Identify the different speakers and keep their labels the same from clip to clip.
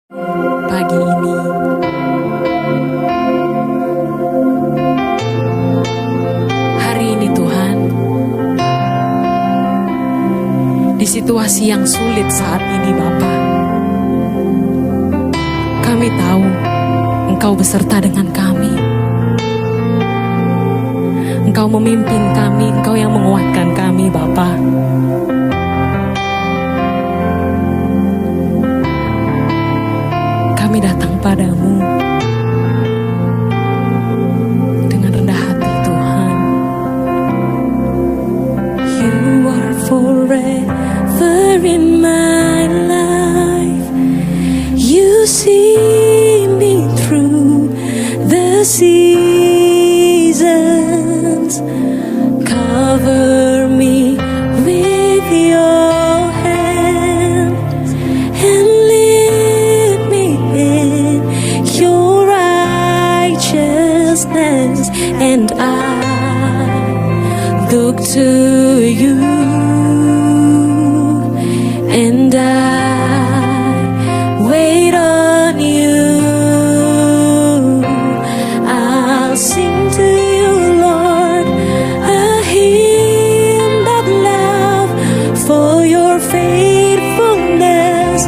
Speaker 1: Pagi ini hari ini Tuhan, di situasi yang sulit saat ini Bapa, kami tahu Engkau beserta dengan kami. Engkau memimpin kami, Engkau yang menguatkan kami Bapa. Kami datang padamu dengan rendah hati Tuhan. You are forever in my life. You see me through the seasons. Cover me with your hand and lead me in your righteousness, and I look to you, and I wait on you. I'll sing to you, Lord, a hymn of love for your faithfulness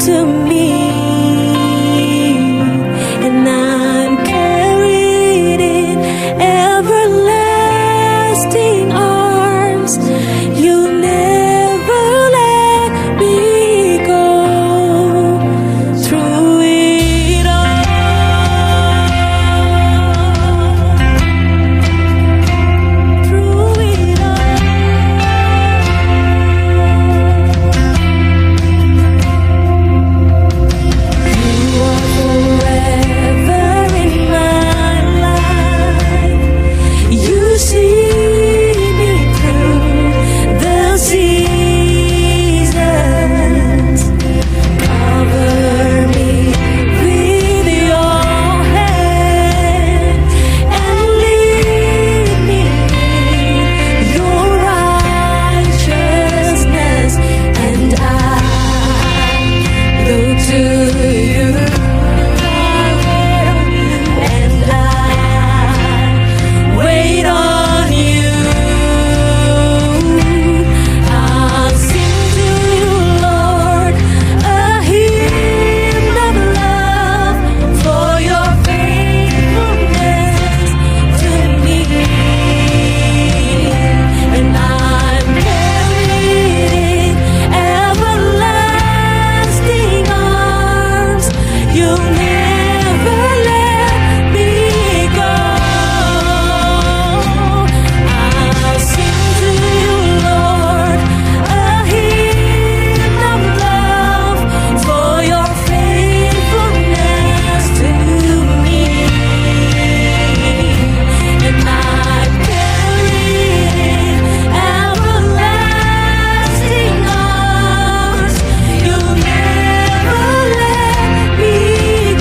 Speaker 1: to me. And I'm carried in everlasting arms. You never let me go. Through it all, through it all, you are forever in my life. You see me through the seasons. Cover me with your hand and lead me in your righteousness, and I look to you, and I wait on you. I'll sing to you, Lord, a hymn of love for your faithfulness to me. And I'm carried in everlasting arms. You'll never let me go. I'll sing to you, Lord, a hymn of love for your faithfulness to me. And I'm carried in everlasting arms. You'll never let me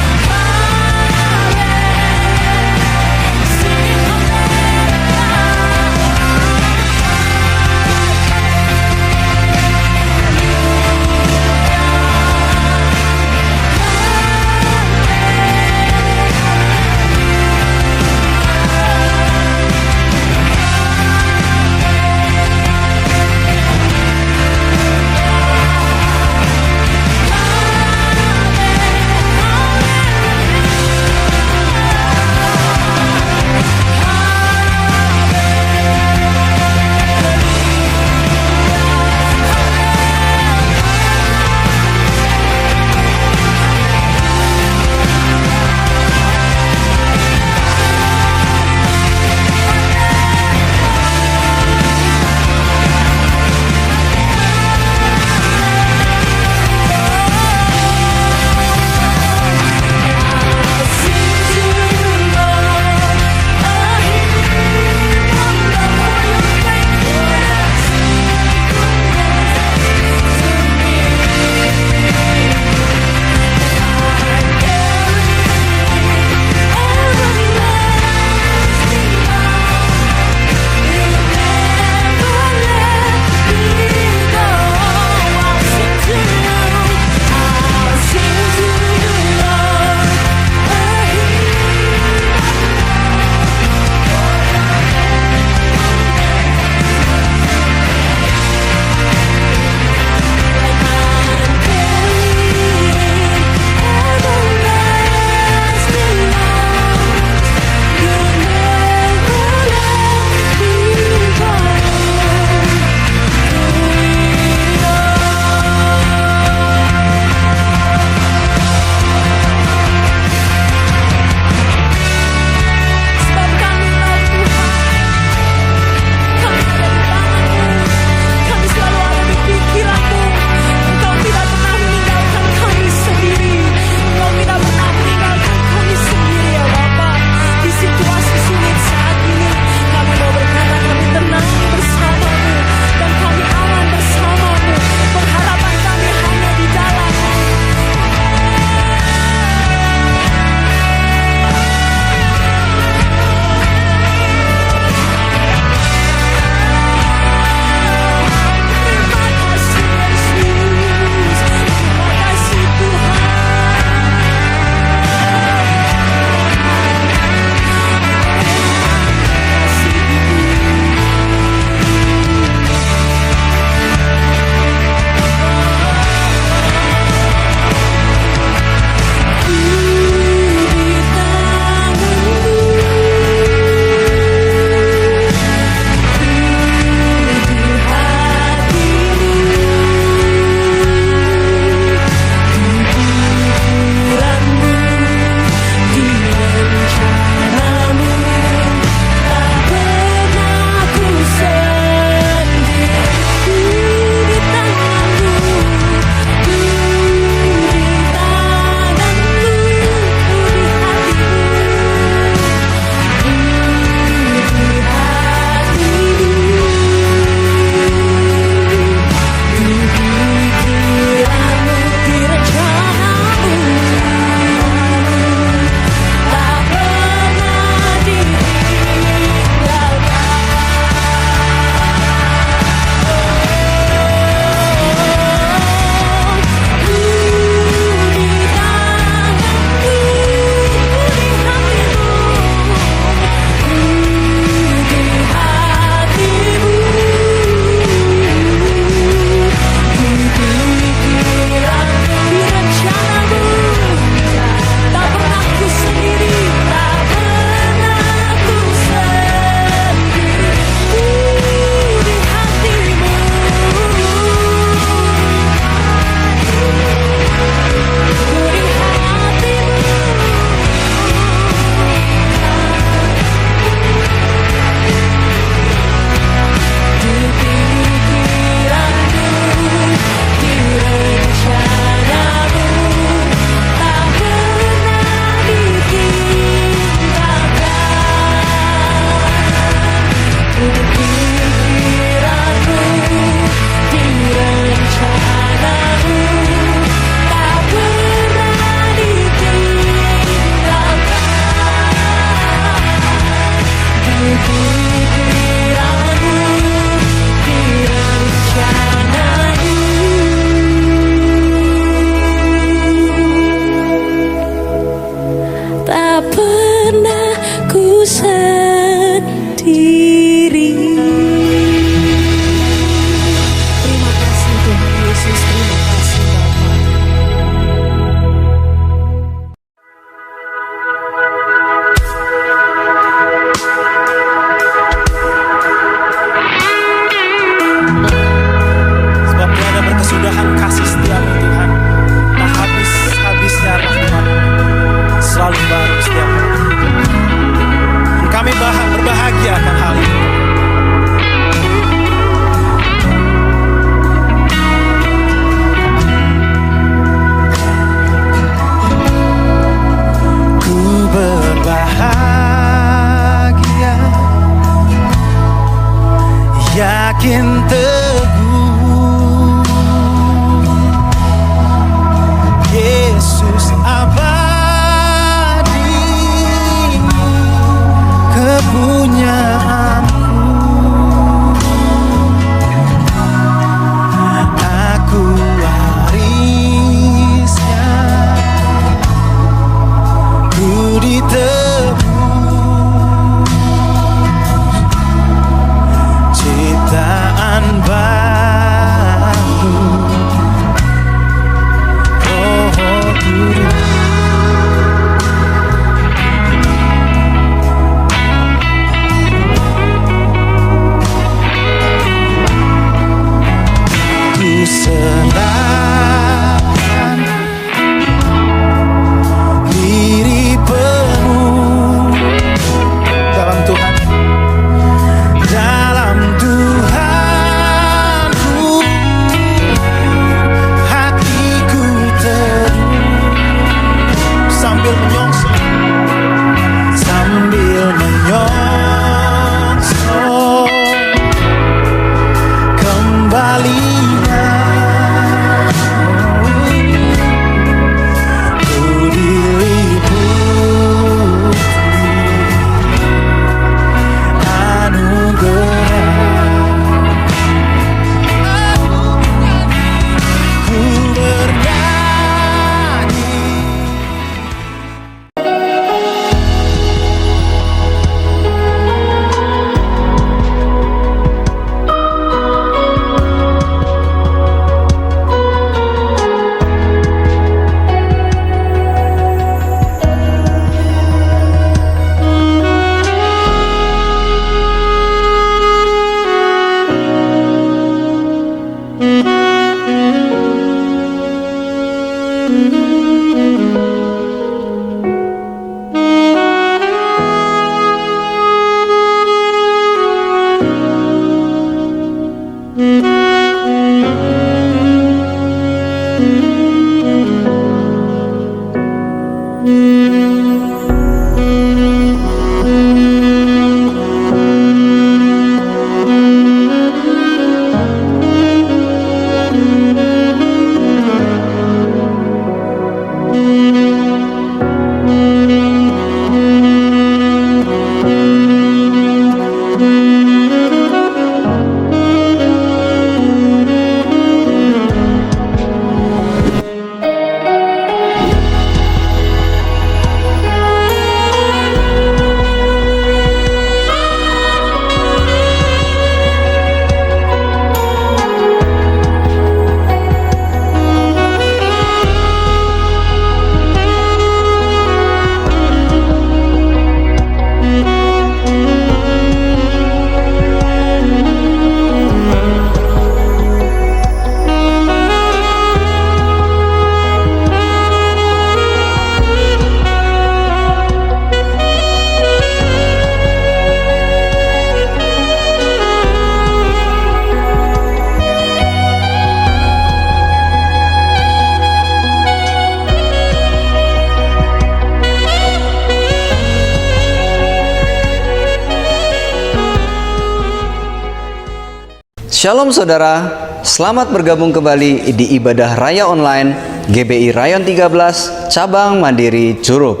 Speaker 2: Shalom saudara, selamat bergabung kembali di ibadah raya online GBI Rayon 13 Cabang Mandiri Curup.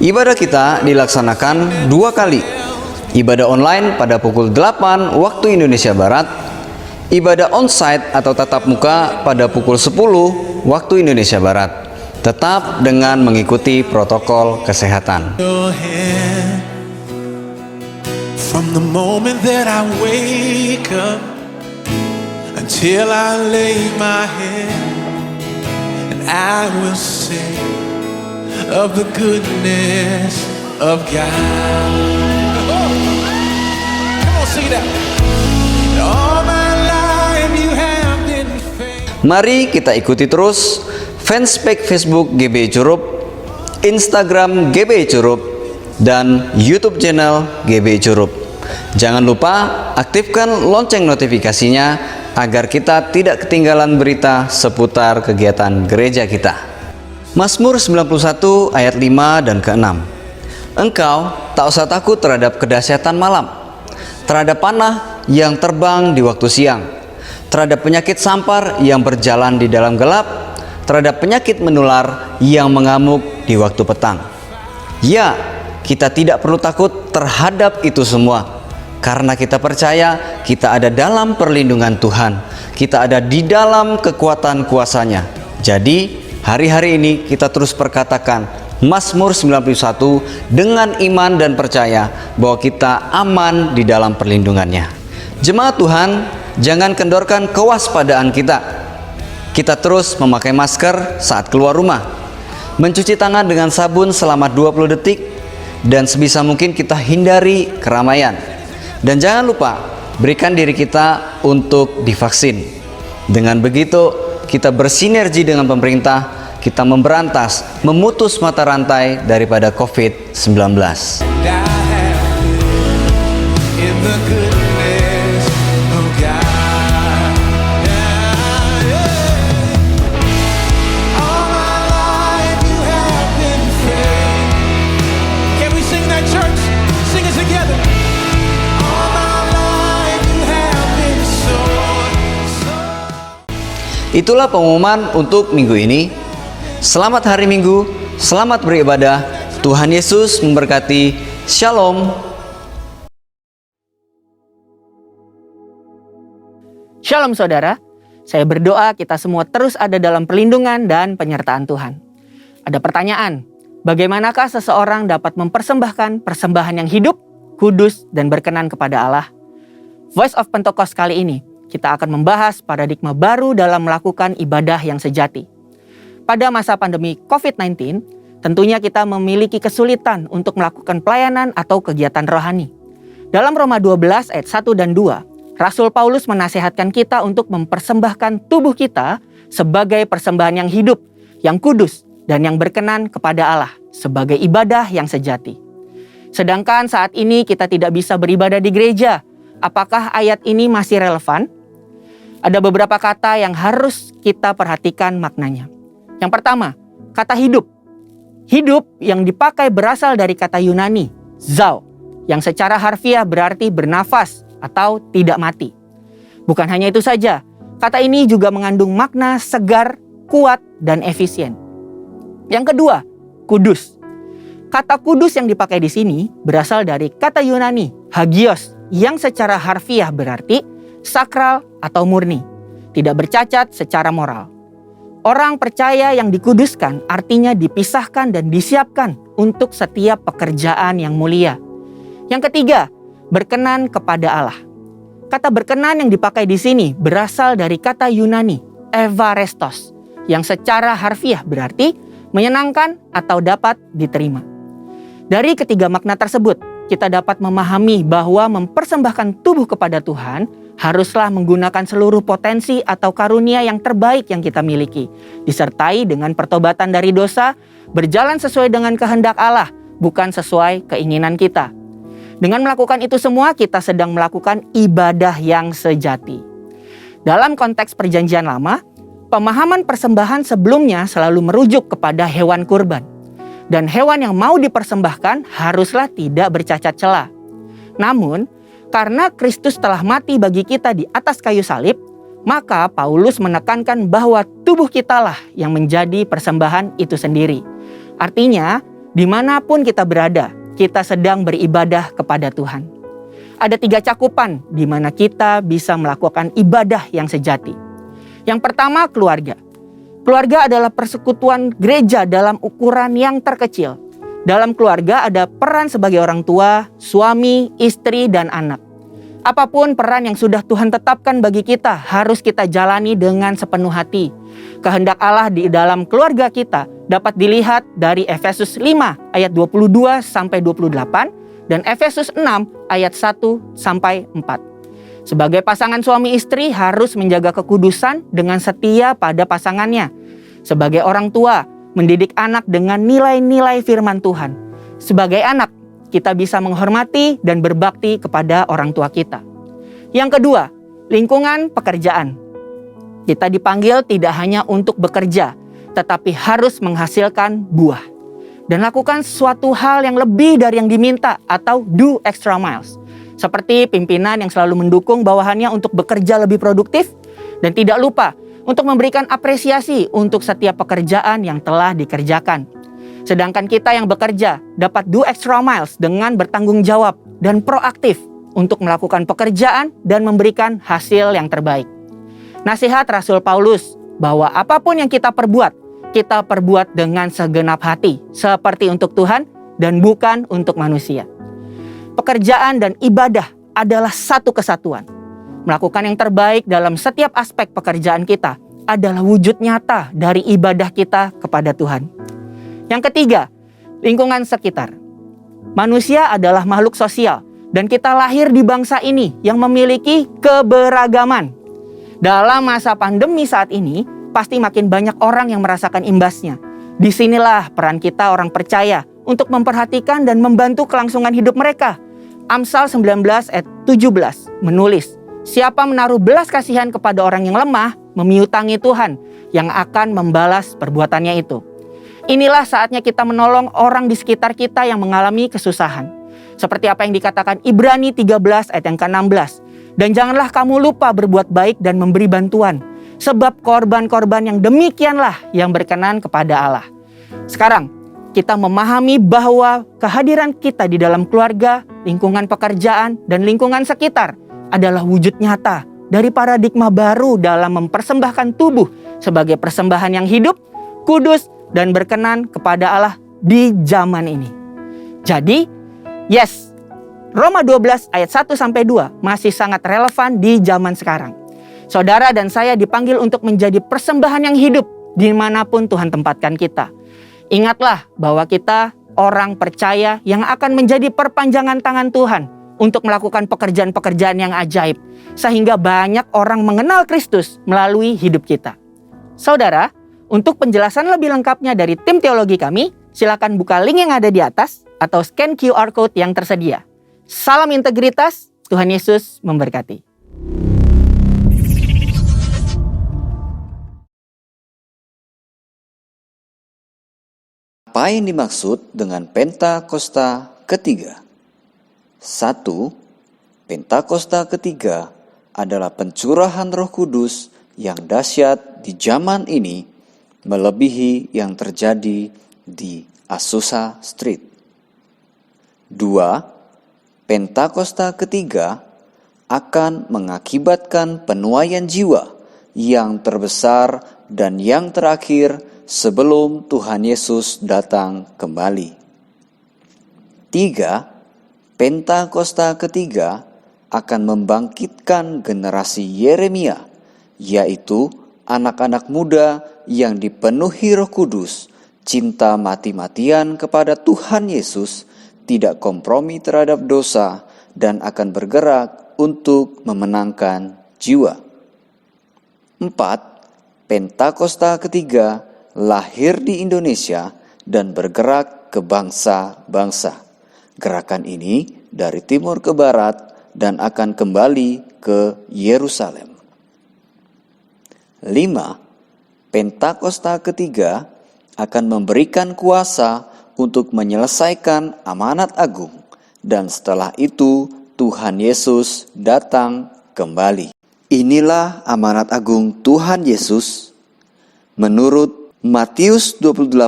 Speaker 2: Ibadah kita dilaksanakan 2 kali. Ibadah online pada pukul 8 waktu Indonesia Barat. Ibadah onsite atau tatap muka pada pukul 10 waktu Indonesia Barat. Tetap dengan mengikuti protokol kesehatan.
Speaker 3: From the moment that I wake up until I lay my head, and I will sing of the goodness of God. Come on, sing that. All my life you have been faithful.
Speaker 2: Mari kita ikuti terus fanspage Facebook GBI Curup, Instagram GBI Curup, dan YouTube channel GBI Curup. Jangan lupa aktifkan lonceng notifikasinya agar kita tidak ketinggalan berita seputar kegiatan gereja kita. Mazmur 91 ayat 5 dan ke-6. Engkau tak usah takut terhadap kedahsyatan malam, terhadap panah yang terbang di waktu siang, terhadap penyakit sampar yang berjalan di dalam gelap, terhadap penyakit menular yang mengamuk di waktu petang. Ya, kita tidak perlu takut terhadap itu semua, karena kita percaya kita ada dalam perlindungan Tuhan. Kita ada di dalam kekuatan kuasa-Nya. Jadi hari-hari ini kita terus perkatakan Mazmur 91 dengan iman dan percaya bahwa kita aman di dalam perlindungan-Nya. Jemaat Tuhan, jangan kendorkan kewaspadaan kita. Kita terus memakai masker saat keluar rumah, mencuci tangan dengan sabun selama 20 detik, dan sebisa mungkin kita hindari keramaian. Dan jangan lupa berikan diri kita untuk divaksin. Dengan begitu kita bersinergi dengan pemerintah, kita memberantas, memutus mata rantai daripada COVID-19.
Speaker 3: In the goodness of God. All my life you have been faithful. Can we sing that, church? Sing it together. All my life you have been so.
Speaker 2: Itulah pengumuman untuk minggu ini. Selamat hari Minggu, selamat beribadah. Tuhan Yesus memberkati. Shalom.
Speaker 4: Shalom saudara, saya berdoa kita semua terus ada dalam perlindungan dan penyertaan Tuhan. Ada pertanyaan, bagaimanakah seseorang dapat mempersembahkan persembahan yang hidup, kudus, dan berkenan kepada Allah? Voice of Pentecost kali ini, kita akan membahas paradigma baru dalam melakukan ibadah yang sejati. Pada masa pandemi COVID-19, tentunya kita memiliki kesulitan untuk melakukan pelayanan atau kegiatan rohani. Dalam Roma 12 ayat 1 dan 2, Rasul Paulus menasihatkan kita untuk mempersembahkan tubuh kita sebagai persembahan yang hidup, yang kudus, dan yang berkenan kepada Allah sebagai ibadah yang sejati. Sedangkan saat ini kita tidak bisa beribadah di gereja. Apakah ayat ini masih relevan? Ada beberapa kata yang harus kita perhatikan maknanya. Yang pertama, kata hidup. Hidup yang dipakai berasal dari kata Yunani, zao, yang secara harfiah berarti bernafas atau tidak mati. Bukan hanya itu saja, kata ini juga mengandung makna segar, kuat, dan efisien. Yang kedua, kudus. Kata kudus yang dipakai di sini berasal dari kata Yunani, hagios, yang secara harfiah berarti sakral atau murni, tidak bercacat secara moral. Orang percaya yang dikuduskan artinya dipisahkan dan disiapkan untuk setiap pekerjaan yang mulia. Yang ketiga, berkenan kepada Allah. Kata berkenan yang dipakai di sini berasal dari kata Yunani, evarestos, yang secara harfiah berarti menyenangkan atau dapat diterima. Dari ketiga makna tersebut, kita dapat memahami bahwa mempersembahkan tubuh kepada Tuhan haruslah menggunakan seluruh potensi atau karunia yang terbaik yang kita miliki, disertai dengan pertobatan dari dosa, berjalan sesuai dengan kehendak Allah, bukan sesuai keinginan kita. Dengan melakukan itu semua, kita sedang melakukan ibadah yang sejati. Dalam konteks perjanjian lama, pemahaman persembahan sebelumnya selalu merujuk kepada hewan kurban. Dan hewan yang mau dipersembahkan haruslah tidak bercacat celah. Namun, Karena Kristus telah mati bagi kita di atas kayu salib, maka Paulus menekankan bahwa tubuh kitalah yang menjadi persembahan itu sendiri. Artinya, dimanapun kita berada, kita sedang beribadah kepada Tuhan. Ada 3 cakupan di mana kita bisa melakukan ibadah yang sejati. Yang pertama, keluarga. Keluarga adalah persekutuan gereja dalam ukuran yang terkecil. Dalam keluarga ada peran sebagai orang tua, suami, istri, dan anak. Apapun peran yang sudah Tuhan tetapkan bagi kita, harus kita jalani dengan sepenuh hati. Kehendak Allah di dalam keluarga kita dapat dilihat dari Efesus 5 ayat 22 sampai 28 dan Efesus 6 ayat 1 sampai 4. Sebagai pasangan suami istri harus menjaga kekudusan dengan setia pada pasangannya. Sebagai orang tua, mendidik anak dengan nilai-nilai firman Tuhan. Sebagai anak, kita bisa menghormati dan berbakti kepada orang tua kita. Yang kedua, lingkungan pekerjaan. Kita dipanggil tidak hanya untuk bekerja, tetapi harus menghasilkan buah. Dan lakukan suatu hal yang lebih dari yang diminta atau do extra miles. Seperti pimpinan yang selalu mendukung bawahannya untuk bekerja lebih produktif dan tidak lupa untuk memberikan apresiasi untuk setiap pekerjaan yang telah dikerjakan. Sedangkan kita yang bekerja dapat do extra miles dengan bertanggung jawab dan proaktif untuk melakukan pekerjaan dan memberikan hasil yang terbaik. Nasihat Rasul Paulus bahwa apapun yang kita perbuat dengan segenap hati, seperti untuk Tuhan dan bukan untuk manusia. Pekerjaan dan ibadah adalah satu kesatuan. Melakukan yang terbaik dalam setiap aspek pekerjaan kita adalah wujud nyata dari ibadah kita kepada Tuhan. Yang ketiga, lingkungan sekitar. Manusia adalah makhluk sosial dan kita lahir di bangsa ini yang memiliki keberagaman. Dalam masa pandemi saat ini, pasti makin banyak orang yang merasakan imbasnya. Disinilah peran kita orang percaya untuk memperhatikan dan membantu kelangsungan hidup mereka. Amsal 19 ayat 17 menulis, siapa menaruh belas kasihan kepada orang yang lemah, memiutangi Tuhan yang akan membalas perbuatannya itu. Inilah saatnya kita menolong orang di sekitar kita yang mengalami kesusahan. Seperti apa yang dikatakan Ibrani 13 ayat yang ke-16. Dan janganlah kamu lupa berbuat baik dan memberi bantuan. Sebab korban-korban yang demikianlah yang berkenan kepada Allah. Sekarang, kita memahami bahwa kehadiran kita di dalam keluarga, lingkungan pekerjaan, dan lingkungan sekitar adalah wujud nyata dari paradigma baru dalam mempersembahkan tubuh sebagai persembahan yang hidup, kudus, dan berkenan kepada Allah di zaman ini. Jadi, yes, Roma 12 ayat 1-2 masih sangat relevan di zaman sekarang. Saudara dan saya dipanggil untuk menjadi persembahan yang hidup dimanapun Tuhan tempatkan kita. Ingatlah bahwa kita orang percaya yang akan menjadi perpanjangan tangan Tuhan untuk melakukan pekerjaan-pekerjaan yang ajaib, sehingga banyak orang mengenal Kristus melalui hidup kita. Saudara, untuk penjelasan lebih lengkapnya dari tim teologi kami, silakan buka link yang ada di atas atau scan QR Code yang tersedia. Salam integritas, Tuhan Yesus memberkati.
Speaker 2: Apa yang dimaksud dengan Pentakosta ketiga? 1. Pentakosta ketiga adalah pencurahan Roh Kudus yang dahsyat di zaman ini, melebihi yang terjadi di Azusa Street. 2. Pentakosta ketiga akan mengakibatkan penuaian jiwa yang terbesar dan yang terakhir sebelum Tuhan Yesus datang kembali. 3. Pentakosta ketiga akan membangkitkan generasi Yeremia, yaitu anak-anak muda yang dipenuhi Roh Kudus, cinta mati-matian kepada Tuhan Yesus, tidak kompromi terhadap dosa, dan akan bergerak untuk memenangkan jiwa. 4. Pentakosta ketiga lahir di Indonesia dan bergerak ke bangsa-bangsa. Gerakan ini dari timur ke barat dan akan kembali ke Yerusalem. 5. Pentakosta ketiga akan memberikan kuasa untuk menyelesaikan amanat agung, dan setelah itu Tuhan Yesus datang kembali. Inilah amanat agung Tuhan Yesus menurut Matius 28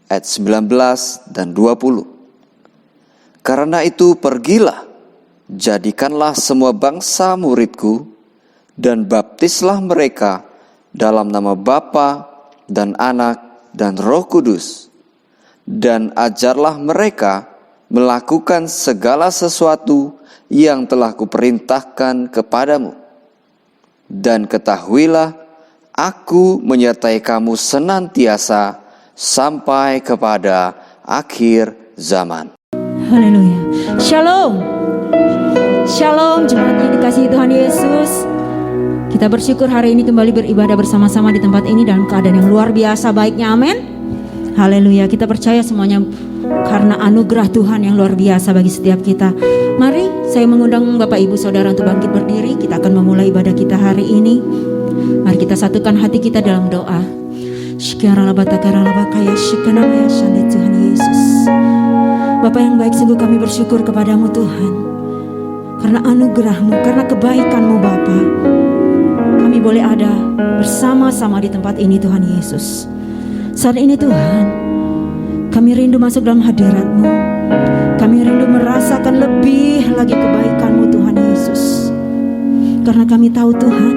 Speaker 2: ayat 19 dan 20. Karena itu pergilah, jadikanlah semua bangsa muridku, dan baptislah mereka dalam nama Bapa dan Anak dan Roh Kudus, dan ajarlah mereka melakukan segala sesuatu yang telah kuperintahkan kepadamu. Dan ketahuilah, aku menyertai kamu senantiasa sampai kepada akhir zaman.
Speaker 5: Haleluya. Shalom. Shalom jemaat yang dikasihi Tuhan Yesus. Kita bersyukur hari ini kembali beribadah bersama-sama di tempat ini dalam keadaan yang luar biasa baiknya. Amin. Haleluya. Kita percaya semuanya karena anugerah Tuhan yang luar biasa bagi setiap kita. Mari saya mengundang Bapak Ibu Saudara untuk bangkit berdiri. Kita akan memulai ibadah kita hari ini. Mari kita satukan hati kita dalam doa. Tuhan Yesus. Bapa yang baik, sungguh kami bersyukur kepadamu Tuhan, karena anugerah-Mu, karena kebaikan-Mu Bapa, kami boleh ada bersama-sama di tempat ini Tuhan Yesus. Saat ini Tuhan, kami rindu masuk dalam hadirat-Mu. Kami rindu merasakan lebih lagi kebaikan-Mu Tuhan Yesus. Karena kami tahu Tuhan,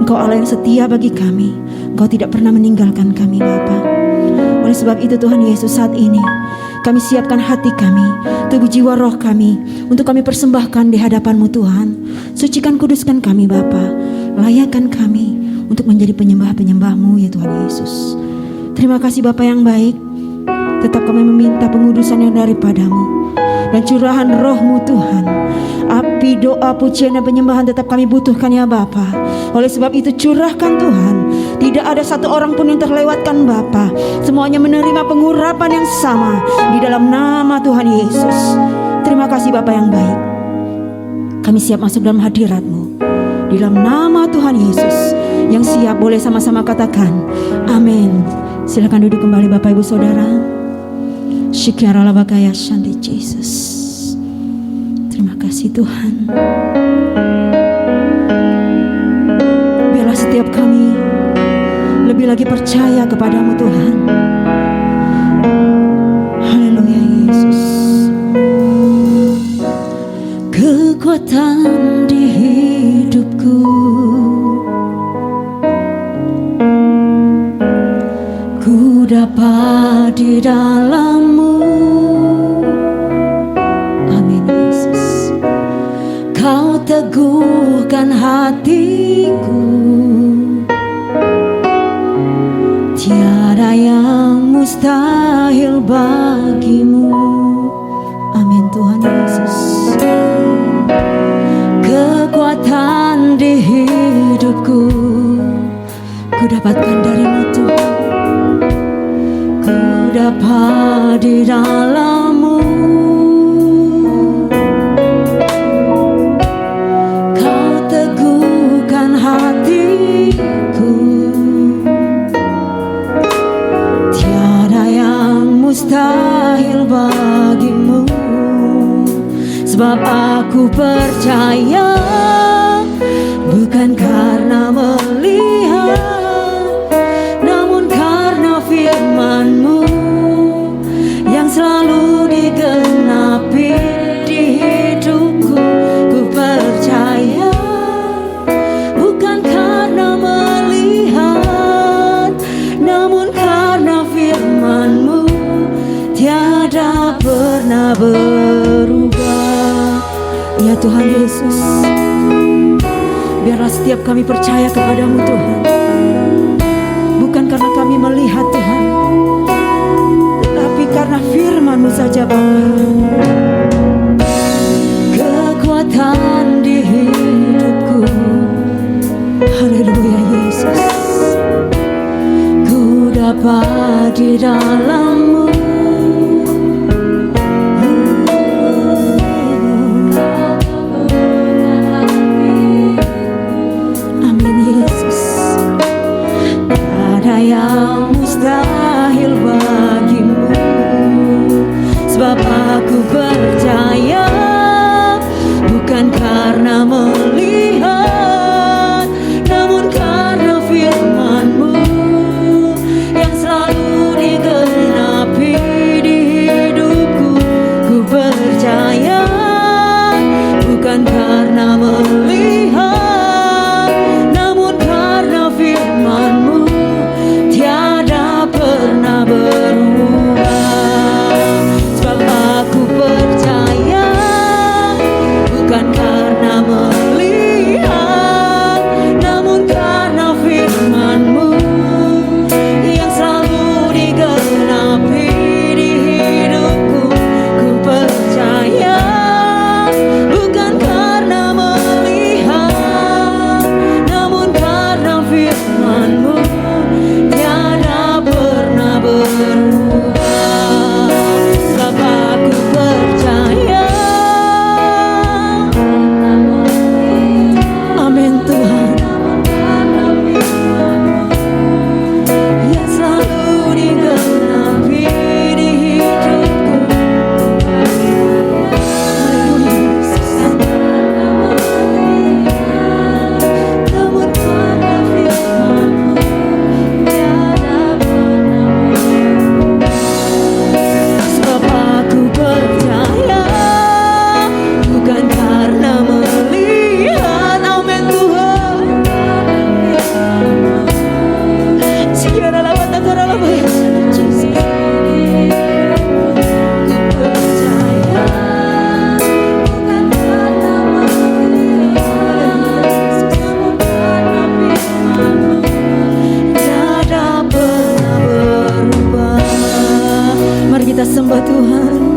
Speaker 5: Engkau Allah yang setia bagi kami. Engkau tidak pernah meninggalkan kami Bapa. Oleh sebab itu Tuhan Yesus, saat ini kami siapkan hati kami, tubuh jiwa roh kami, untuk kami persembahkan di hadapan-Mu Tuhan. Sucikan, kuduskan kami Bapa. Layakkan kami untuk menjadi penyembah-penyembah-Mu ya Tuhan Yesus. Terima kasih Bapa yang baik. Tetap kami meminta pengudusan yang daripada-Mu dan curahan roh-Mu Tuhan. Api doa, pujian dan penyembahan tetap kami butuhkan ya Bapa. Oleh sebab itu curahkan Tuhan. Tidak ada satu orang pun yang terlewatkan Bapa. Semuanya menerima pengurapan yang sama di dalam nama Tuhan Yesus. Terima kasih Bapa yang baik. Kami siap masuk dalam hadirat-Mu di dalam nama Tuhan Yesus. Yang siap boleh sama-sama katakan amin. Silakan duduk kembali Bapak Ibu Saudara. Syikralabakaya Shanti Jesus. Terima kasih Tuhan. Biarlah setiap kami lebih lagi percaya kepadamu Tuhan. Haleluya Yesus. Kekuatan di hidupku, ku dapat di dalam-Mu. Amin Yesus. Kau teguhkan hatiku, tiada yang mustahil bagi-Mu. Amin Tuhan Yesus. Kekuatan di hidupku, ku dapatkan dari-Mu Tuhan. Ku dapat di dalam-Mu. Kau teguhkan hatiku, tiada yang mustahil bagi-Mu. Sebab aku percaya, bukan karena melihat, namun karena firman-Mu yang selalu digenapi di hidupku. Ku percaya, bukan karena melihat, namun karena firman-Mu tiada pernah berubah. Ya Tuhan Yesus, biarlah setiap kami percaya kepadamu Tuhan. Bukan karena kami melihat Tuhan, tetapi karena firman-Mu saja Bapa. Kekuatan di hidupku, haleluya Yesus. Ku dapat di dalam-Mu. Yang mustahil kita sembah Tuhan.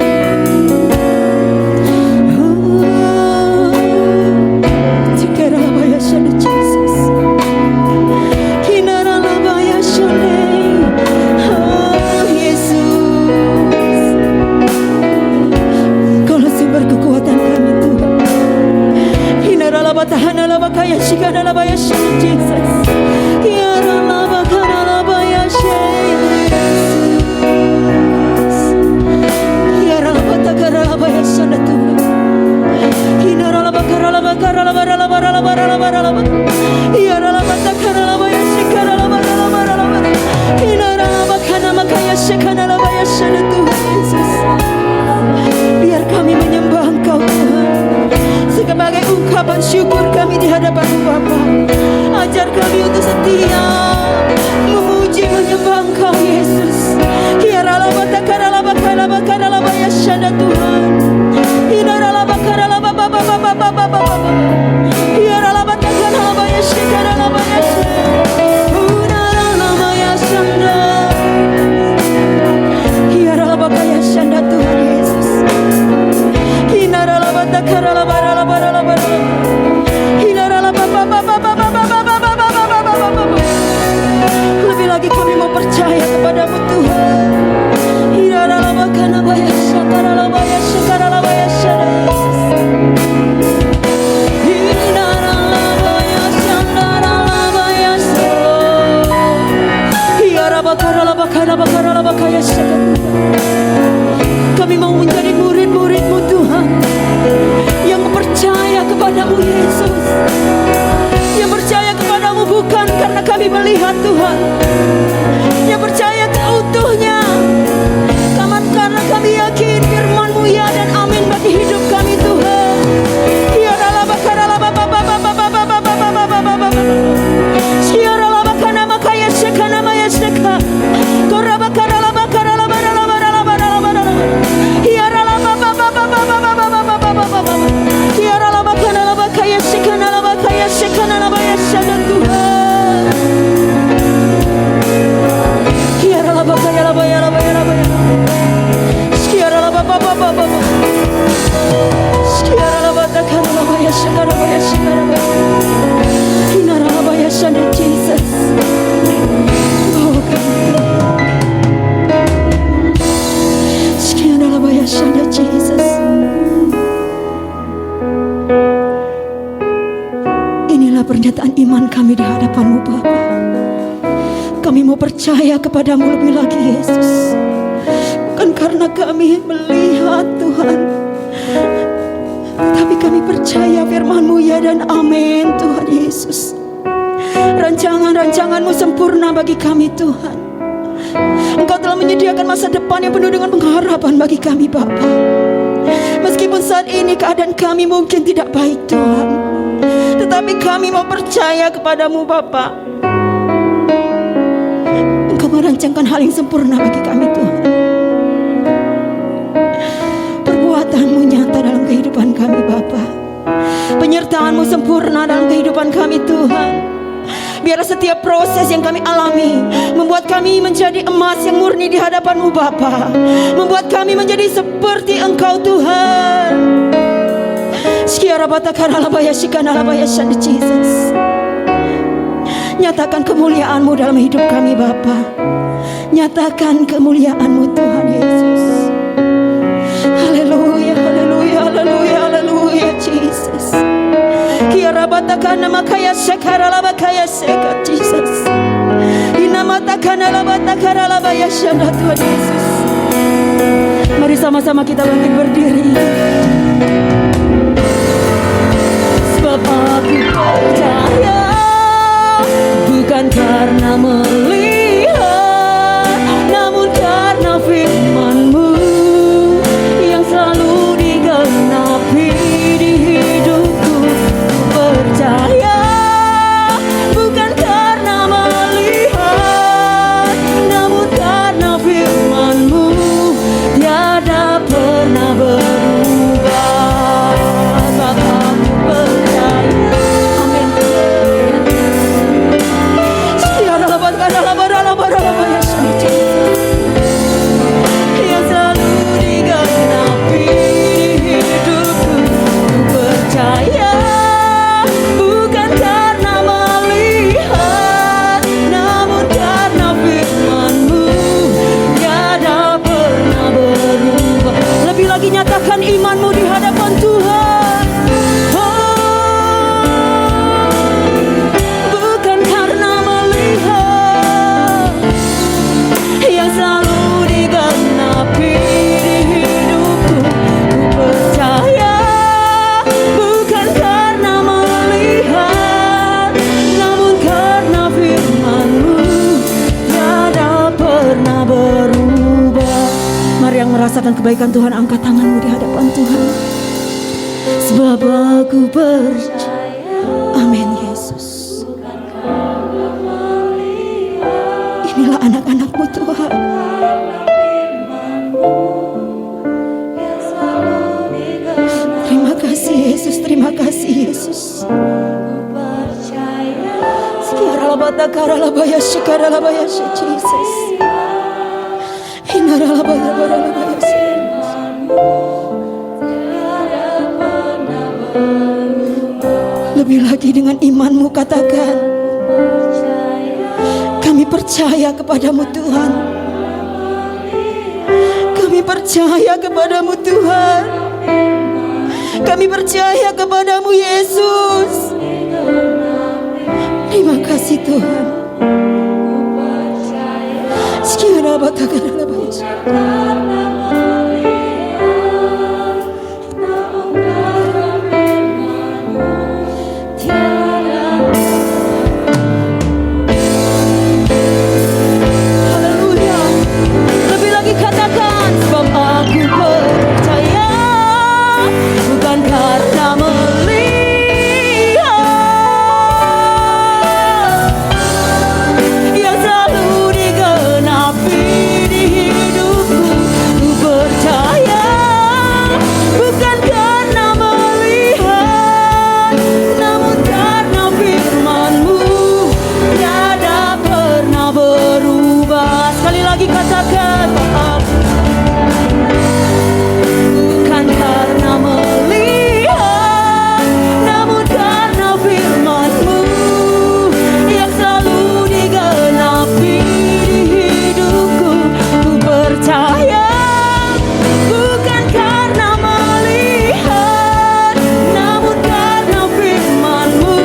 Speaker 5: Biar kami menyembah Engkau Tuhan, sebagai ungkapan syukur kami di hadapan-Mu Bapa. Ajar kami untuk setia memuji menyembah Engkau Yesus. Tuhan. Tuhan Yesus. Lebih lagi kami mau percaya kepadamu Tuhan. Kami mau menjadi murid-murid-Mu Tuhan, yang percaya kepadamu Yesus, yang percaya kepadamu bukan karena kami melihat Tuhan, yang percaya keutuhnya karena kami yakin firman-Mu ya dan amin bagi hidup kami Tuhan. Inilah pernyataan iman kami di hadapan-Mu Bapa. Kami mau percaya kepadamu lebih lagi Yesus, bukan karena kami melihat Tuhan, tetapi kami percaya firman-Mu ya dan amin Tuhan Yesus. Rancangan-rancangan-Mu sempurna bagi kami Tuhan. Engkau telah menyediakan masa depan yang penuh dengan pengharapan bagi kami Bapa. Meskipun saat ini keadaan kami mungkin tidak baik Tuhan, tetapi kami mau percaya kepadamu Bapa. Engkau merancangkan hal yang sempurna bagi kami Tuhan. Perbuatan-Mu nyata dalam kehidupan kami Bapa. Penyertaan-Mu sempurna dalam kehidupan kami Tuhan. Biar setiap proses yang kami alami membuat kami menjadi emas yang murni di hadapan-Mu Bapa, membuat kami menjadi seperti Engkau Tuhan. Jesus. Nyatakan kemuliaan-Mu dalam hidup kami Bapa. Nyatakan kemuliaan-Mu Tuhan Yesus. Haleluya, haleluya, haleluya, haleluya Jesus. Kiarabatakana makaya sekara labakaya seka Jesus. Inamatakana labatakara labaya syanda Tuhan Yesus. Mari sama-sama kita bangkit berdiri. Sebab aku percaya bukan karena melihat, namun karena firman-Mu yang selalu digenapi di hidupku. Percaya bukan karena melihat, namun karena firman-Mu tiada pernah berubah. Bapa percaya. Amin. imanmu di hadapan Tuhan. Bukan karena melihat yang selalu digenapi di hidupku, ku percaya. Bukan karena melihat, namun karena firman-Mu tiada pernah berubah. Mari yang merasakan kebaikan Tuhan, angkat tanganmu di hadapan Tuhan. Sebab aku percaya. Amin Yesus. Inilah anak-anak-Mu Tuhan. Terima kasih Yesus, terima kasih Yesus. Sekiaralabata karalabaya shikaralabaya shi Jesus. Inaralabaya baralabaya shi. Lebih lagi dengan imanmu katakan, kami percaya kepadamu Tuhan. Kami percaya kepadamu Tuhan. Kami percaya kepadamu Yesus. Terima kasih Tuhan. Sekian abad haleluya. Lebih lagi katakan, sebab aku percaya. Bukan karena melihat yang selalu digenapi di hidupku, ku percaya. Bukan karena melihat, namun karena firman-Mu tiada pernah berubah. Sekali lagi katakan, bukan karena melihat, namun karena firman-Mu yang selalu digenapi di hidupku, ku percaya. Bukan karena melihat, namun karena firman-Mu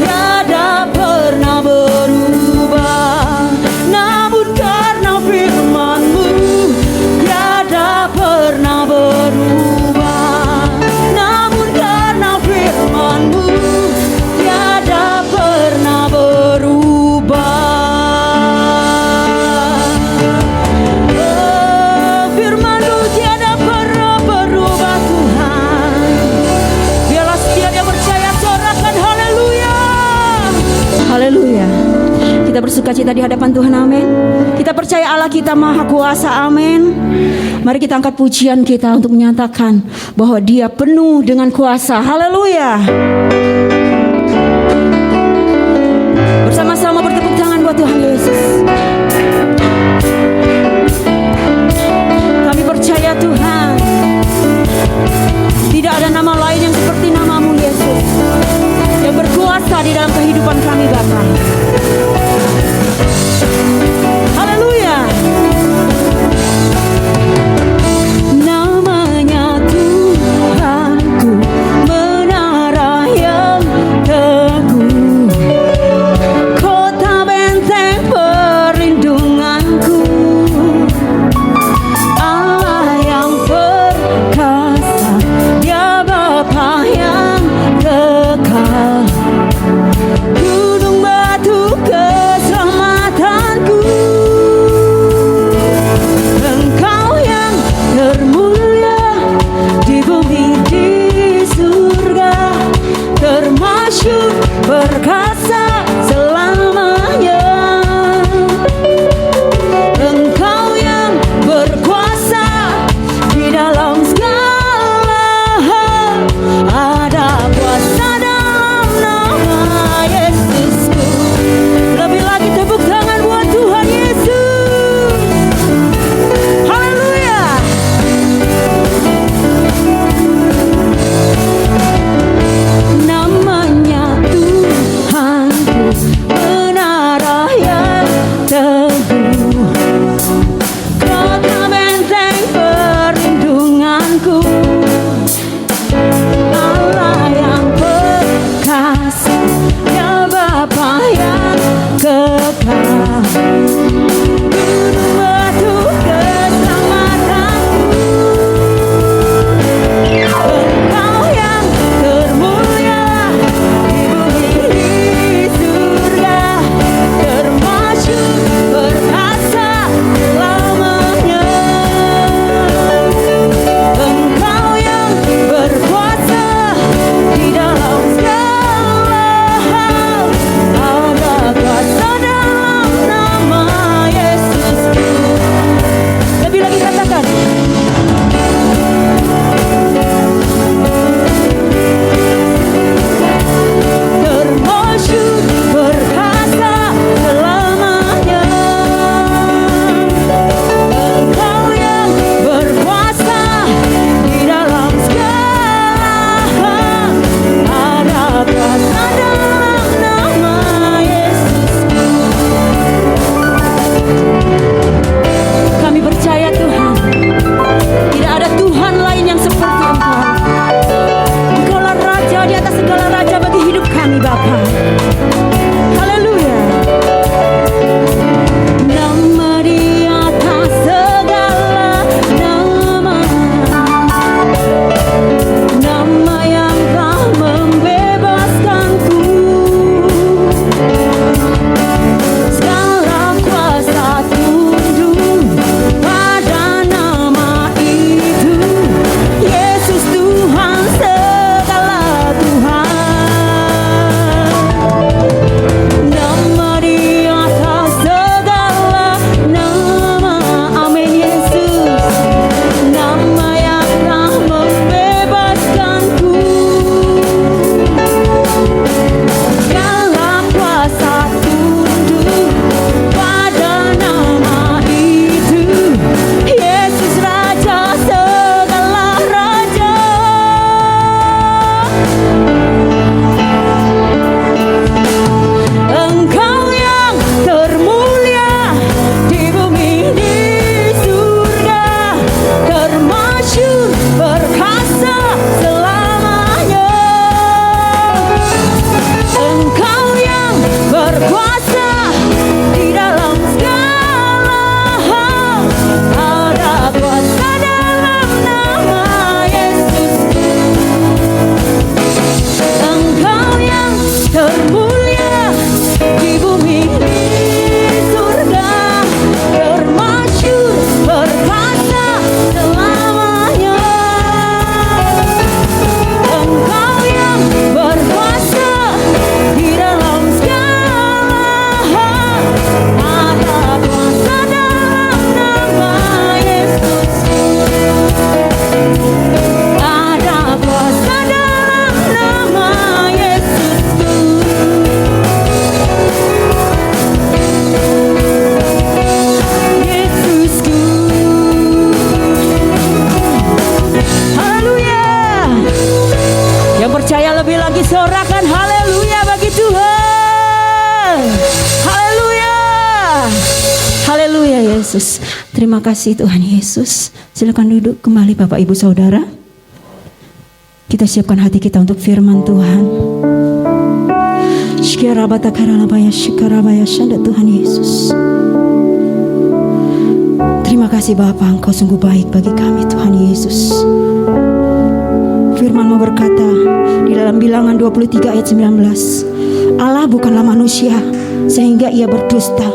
Speaker 5: tiada pernah berubah. Namun karena firman-Mu tiada pernah berubah. Namun karena firman-Mu tiada pernah berubah. Oh, firman-Mu tiada pernah berubah Tuhan. Biarlah setiap yang percaya sorakan haleluya. Haleluya. Kita bersuka cita di hadapan Tuhan, amin. Kita percaya Allah kita maha kuasa, amin. Mari kita angkat pujian kita untuk menyatakan bahwa Dia penuh dengan kuasa, haleluya. Bersama-sama bertepuk tangan buat Tuhan Yesus. Kami percaya Tuhan, tidak ada nama lain yang seperti nama-Mu Yesus, yang berkuasa di dalam kehidupan kami Bapa. Haleluya. Namanya Tuhanku, menara yang teguh, kota benteng Lebih lagi sorakan haleluya bagi Tuhan. Haleluya. Haleluya Yesus. Terima kasih Tuhan Yesus. Silakan duduk kembali Bapak Ibu Saudara. Kita siapkan hati kita untuk firman Tuhan. Tuhan Yesus. Terima kasih Bapa, Engkau sungguh baik bagi kami Tuhan Yesus. Firman-Mu berkata di dalam Bilangan 23 ayat 19, Allah bukanlah manusia sehingga ia berdusta,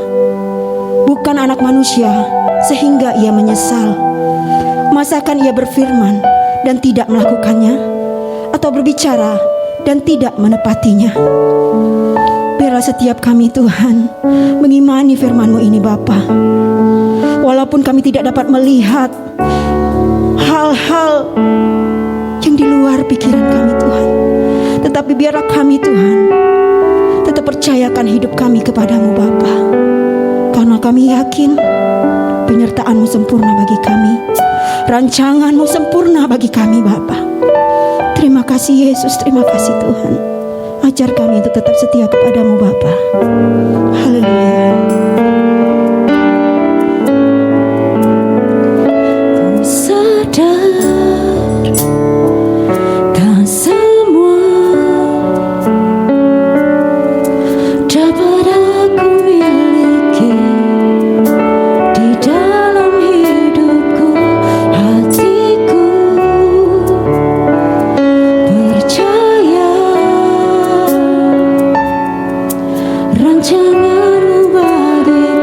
Speaker 5: bukan anak manusia sehingga ia menyesal. Masakan ia berfirman dan tidak melakukannya, atau berbicara dan tidak menepatinya? Biarlah setiap kami Tuhan mengimani firman-Mu ini Bapa. Walaupun kami tidak dapat melihat hal-hal yang di luar pikiran kami Tuhan, tetapi biarlah kami Tuhan tetap percayakan hidup kami kepadamu Bapa, karena kami yakin penyertaan-Mu sempurna bagi kami, rancangan-Mu sempurna bagi kami Bapa. Terima kasih Yesus, terima kasih Tuhan. Ajar kami untuk tetap setia kepadamu Bapa. Haleluya.
Speaker 6: Rancangan-Mu bagi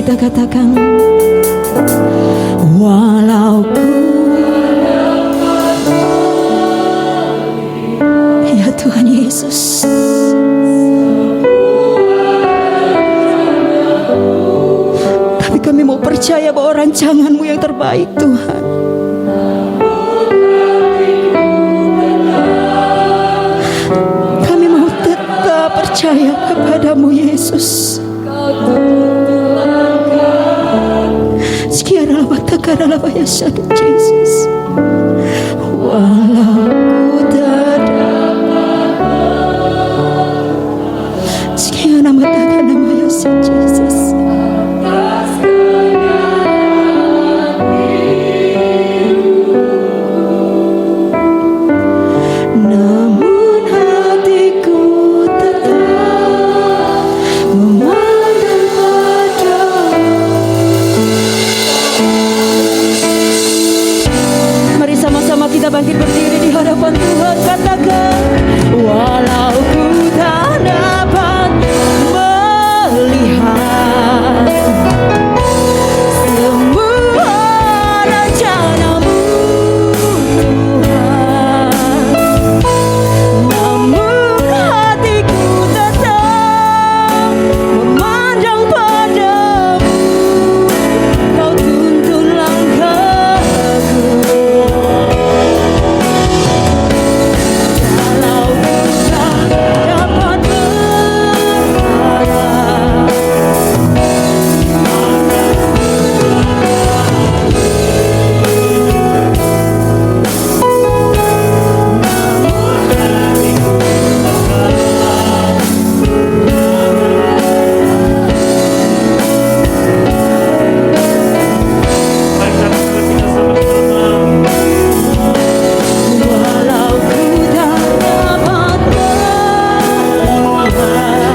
Speaker 5: kita katakan, walau ku, ya Tuhan Yesus, tapi kami mau percaya bahwa rancangan-Mu yang terbaik, Tuhan. Kami mau tetap percaya kepadamu, Yesus. Sekian adalah ya syadu Yesus. Walau ku tak dapat, sekian nama ya Yesus. Namun hatiku tetap memandang padamu. Mari sama-sama kita bangkit berdiri di hadapan Tuhan, katakan, walau ku tak dapat melihat semua rencana-Mu, Tuhan, namun hatiku tetap memandang padamu. Kau tuntun langkahku, walau ku tak dapat walau ku tak dapat melihat semua rencana-Mu, namun walau ku tak dapat berharap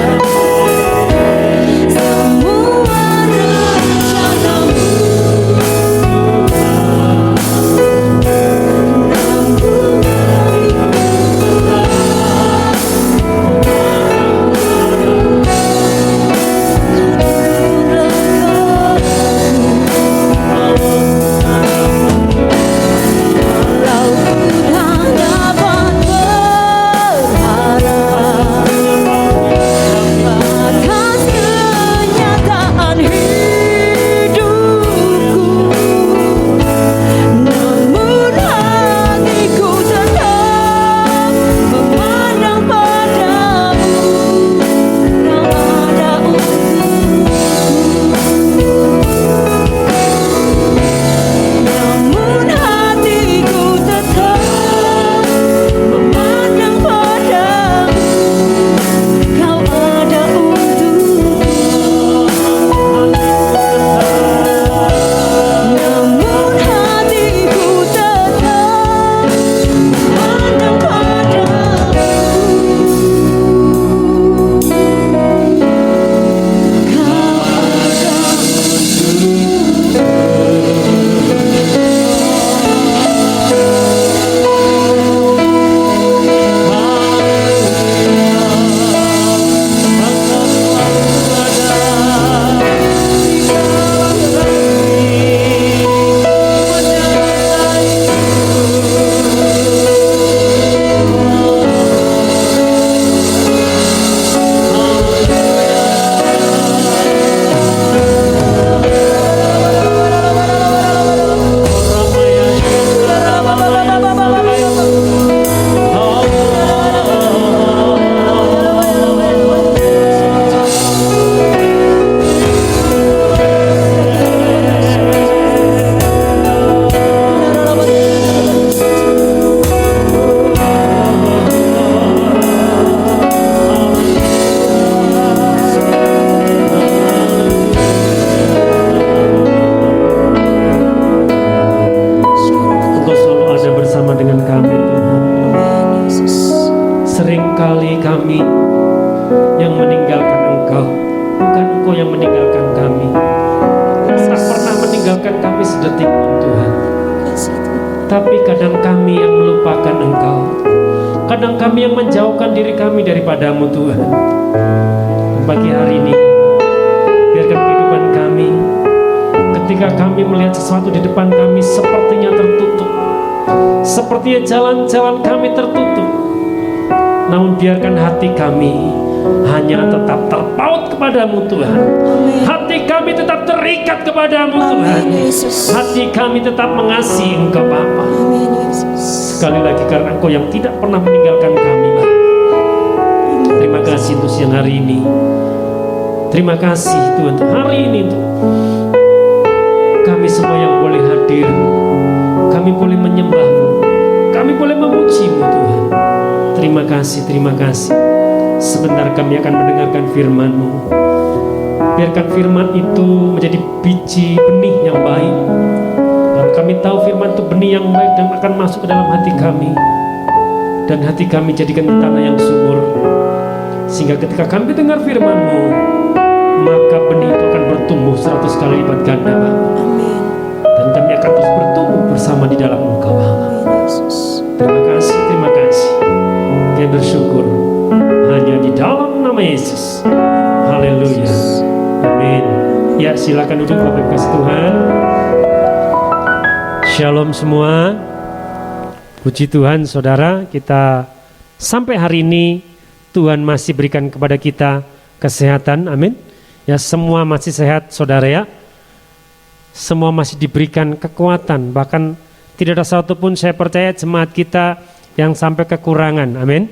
Speaker 5: atas kenyataan hidupku, namun hatiku tetap memandang padamu. Kau ada namun hatiku tetap memandang padamu. Kau ada namun hatiku tetap memandang padamu.
Speaker 6: Engkau selalu ada bersama dengan kami, Tuhan. Seringkali kami yang meninggalkan Engkau, bukan Engkau yang meninggalkan kami. Engkau tak pernah meninggalkan kami sedetik pun, Tuhan. Tapi kadang kami yang melupakan Engkau, kadang kami yang menjauhkan diri kami daripadamu, Tuhan. Pagi hari ini, biarkan kehidupan kami kami melihat sesuatu di depan kami sepertinya tertutup, sepertinya jalan-jalan kami tertutup. Namun biarkan hati kami hanya tetap terpaut kepadamu Tuhan. Hati kami tetap terikat kepadamu Tuhan. Hati kami tetap mengasihi Engkau Bapa. Sekali lagi karena Engkau yang tidak pernah meninggalkan kami Bapa. Terima kasih untuk siang hari ini. Terima kasih Tuhan untuk hari ini Tuhan. Kami semua yang boleh hadir, kami boleh menyembah-Mu, kami boleh memuji-Mu Tuhan. Terima kasih, terima kasih. Sebentar kami akan mendengarkan firman-Mu. Biarkan firman itu menjadi biji benih yang baik. Dan kami tahu firman itu benih yang baik dan akan masuk ke dalam hati kami. Dan hati kami jadikan tanah yang subur. Sehingga ketika kami dengar firman-Mu, maka benih itu akan bertumbuh 100 kali lipat ganda Bapa. Dan kami akan terus bertumbuh bersama di dalam Engkau Bapa. Terima kasih, terima kasih. Kami bersyukur hanya di dalam nama Yesus. Haleluya. Amin. Ya, silakan duduk Bapak Ibu kasih Tuhan. Shalom semua. Puji Tuhan saudara, kita sampai hari ini Tuhan masih berikan kepada kita kesehatan. Amin. Ya, semua masih sehat saudara ya. Semua masih diberikan kekuatan. Bahkan tidak ada satupun saya percaya jemaat kita yang sampai kekurangan. Amin.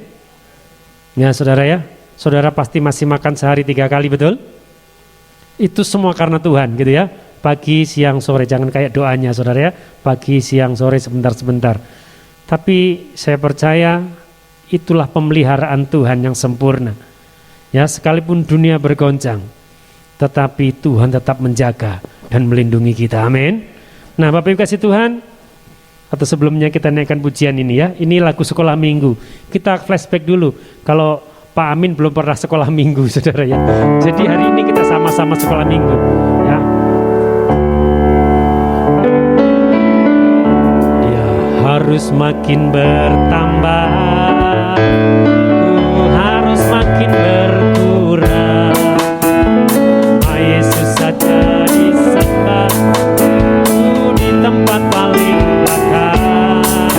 Speaker 6: Ya saudara ya, saudara pasti masih makan sehari 3 kali, betul? Itu semua karena Tuhan gitu ya. Pagi, siang, sore, jangan kayak doanya saudara ya. Pagi, siang, sore, sebentar-sebentar. Tapi saya percaya itulah pemeliharaan Tuhan yang sempurna. Ya, sekalipun dunia bergoncang, tetapi Tuhan tetap menjaga dan melindungi kita. Amin. Nah Bapak Ibu kasih Tuhan, atau sebelumnya kita naikkan pujian ini ya. Ini lagu sekolah minggu. Kita flashback dulu. Kalau Pak Amin belum pernah sekolah minggu saudara ya. Jadi hari ini kita sama-sama sekolah minggu ya. Dia harus makin bertambah, harus makin berkurang. Yesus saja disembah di tempat paling belakang.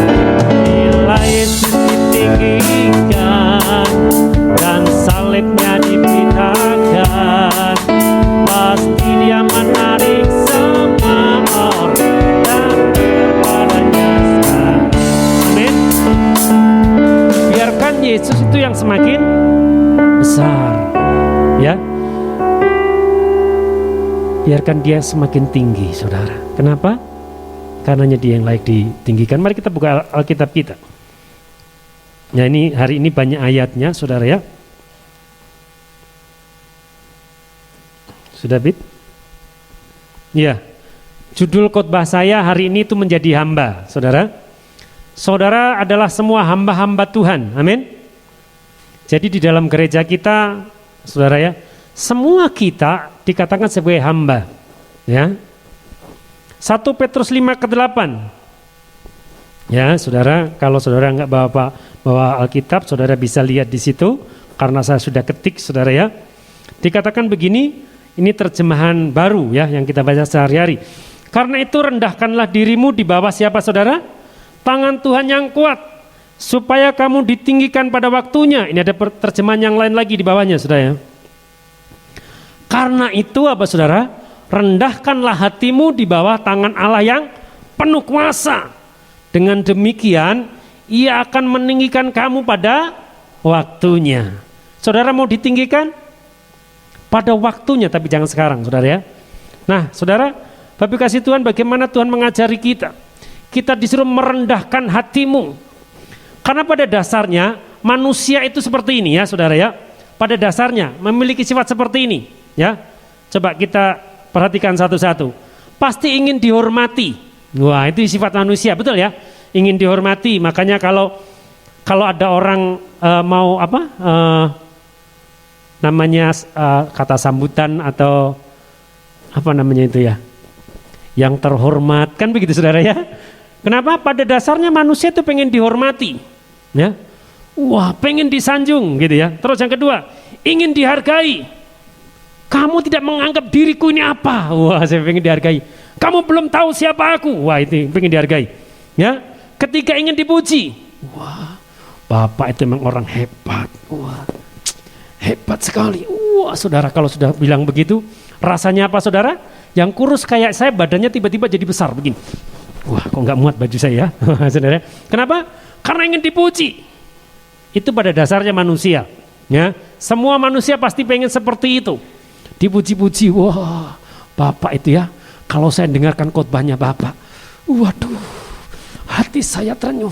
Speaker 6: Bila Yesus ditinggikan dan salibnya dibentangkan, pasti dia menarik semua orang dan kepadanya sekarang. Amin. Biarkan Yesus itu yang semakin besar ya. Biarkan dia semakin tinggi saudara. Kenapa? Karenanya dia yang layak ditinggikan. Mari kita buka Alkitab kita. Nah ini hari ini banyak ayatnya saudara ya. Sudah Bit? Ya. Judul khotbah saya hari ini itu menjadi hamba saudara. Saudara adalah semua hamba-hamba Tuhan. Amin. Jadi di dalam gereja kita saudara ya, semua kita dikatakan sebagai hamba ya. 1 Petrus 5:8 ya saudara. Kalau saudara nggak bawa Alkitab, saudara bisa lihat di situ karena saya sudah ketik saudara ya. Dikatakan begini, ini terjemahan baru ya yang kita baca sehari-hari. Karena itu rendahkanlah dirimu di bawah siapa saudara? Tangan Tuhan yang kuat, supaya kamu ditinggikan pada waktunya. Ini ada terjemahan yang lain lagi di bawahnya saudara ya. Karena itu apa saudara? Rendahkanlah hatimu di bawah tangan Allah yang penuh kuasa. Dengan demikian ia akan meninggikan kamu pada waktunya. Saudara mau ditinggikan? Pada waktunya, tapi jangan sekarang saudara ya. Nah saudara, Bapak kasih Tuhan, bagaimana Tuhan mengajari kita? Kita disuruh merendahkan hatimu. Karena pada dasarnya manusia itu seperti ini ya saudara ya. Pada dasarnya memiliki sifat seperti ini. Ya, coba kita perhatikan satu-satu. Pasti ingin dihormati. Wah, itu sifat manusia, betul ya? Ingin dihormati. Makanya kalau ada orang mau namanya kata sambutan atau apa namanya itu ya, yang terhormat, kan begitu saudara ya? Kenapa? Pada dasarnya manusia itu pengen dihormati, ya. Wah, pengen disanjung gitu ya. Terus yang kedua, ingin dihargai. Kamu tidak menganggap diriku ini apa? Wah, saya pengen dihargai. Kamu belum tahu siapa aku. Wah, itu pengen dihargai. Ya. Ketika ingin dipuji. Wah, Bapak itu memang orang hebat. Wah, hebat sekali. Wah, saudara, kalau sudah bilang begitu, rasanya apa, saudara? Yang kurus kayak saya, badannya tiba-tiba jadi besar begini. Wah, kok nggak muat baju saya, saudara? Kenapa? Karena ingin dipuji. Itu pada dasarnya manusia. Ya, semua manusia pasti pengen seperti itu. Dipuji-puji. Wah, Bapak itu ya. Kalau saya dengarkan khotbahnya Bapak, waduh, hati saya terenyuh.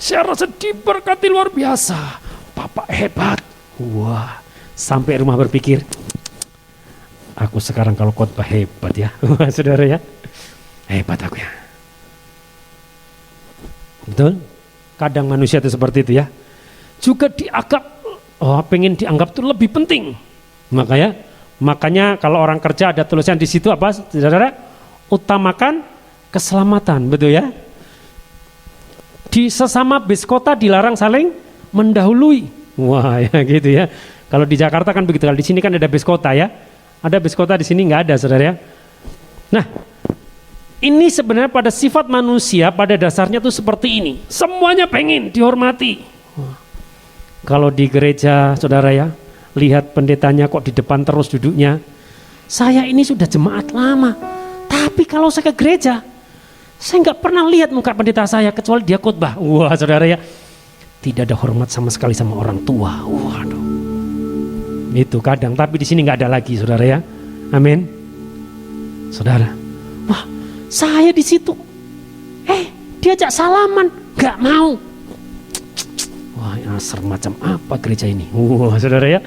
Speaker 6: Saya rasa diberkati luar biasa. Bapak hebat. Wah, sampai rumah berpikir, aku sekarang kalau khotbah hebat ya, saudara ya, hebat aku ya. Betul? Kadang manusia itu seperti itu ya. Juga dianggap, pengen dianggap itu lebih penting. Makanya kalau orang kerja ada tulisan di situ apa, saudara? Utamakan keselamatan, betul ya? Di sesama bis kota dilarang saling mendahului. Wah, ya gitu ya. Kalau di Jakarta kan begitu, kalau di sini kan ada bis kota ya. Ada bis kota, di sini nggak ada, saudara ya. Nah, ini sebenarnya pada sifat manusia pada dasarnya tuh seperti ini. Semuanya pengen dihormati. Kalau di gereja, saudara ya, lihat pendetanya kok di depan terus duduknya. Saya ini sudah jemaat lama, tapi kalau saya ke gereja, saya nggak pernah lihat muka pendeta saya kecuali dia khotbah. Wah, saudara ya, tidak ada hormat sama sekali sama orang tua. Waduh, itu kadang. Tapi di sini nggak ada lagi, saudara ya. Amin, saudara. Wah, saya di situ, diajak salaman, nggak mau. Wah, asar macam apa gereja ini? Wah, saudara ya.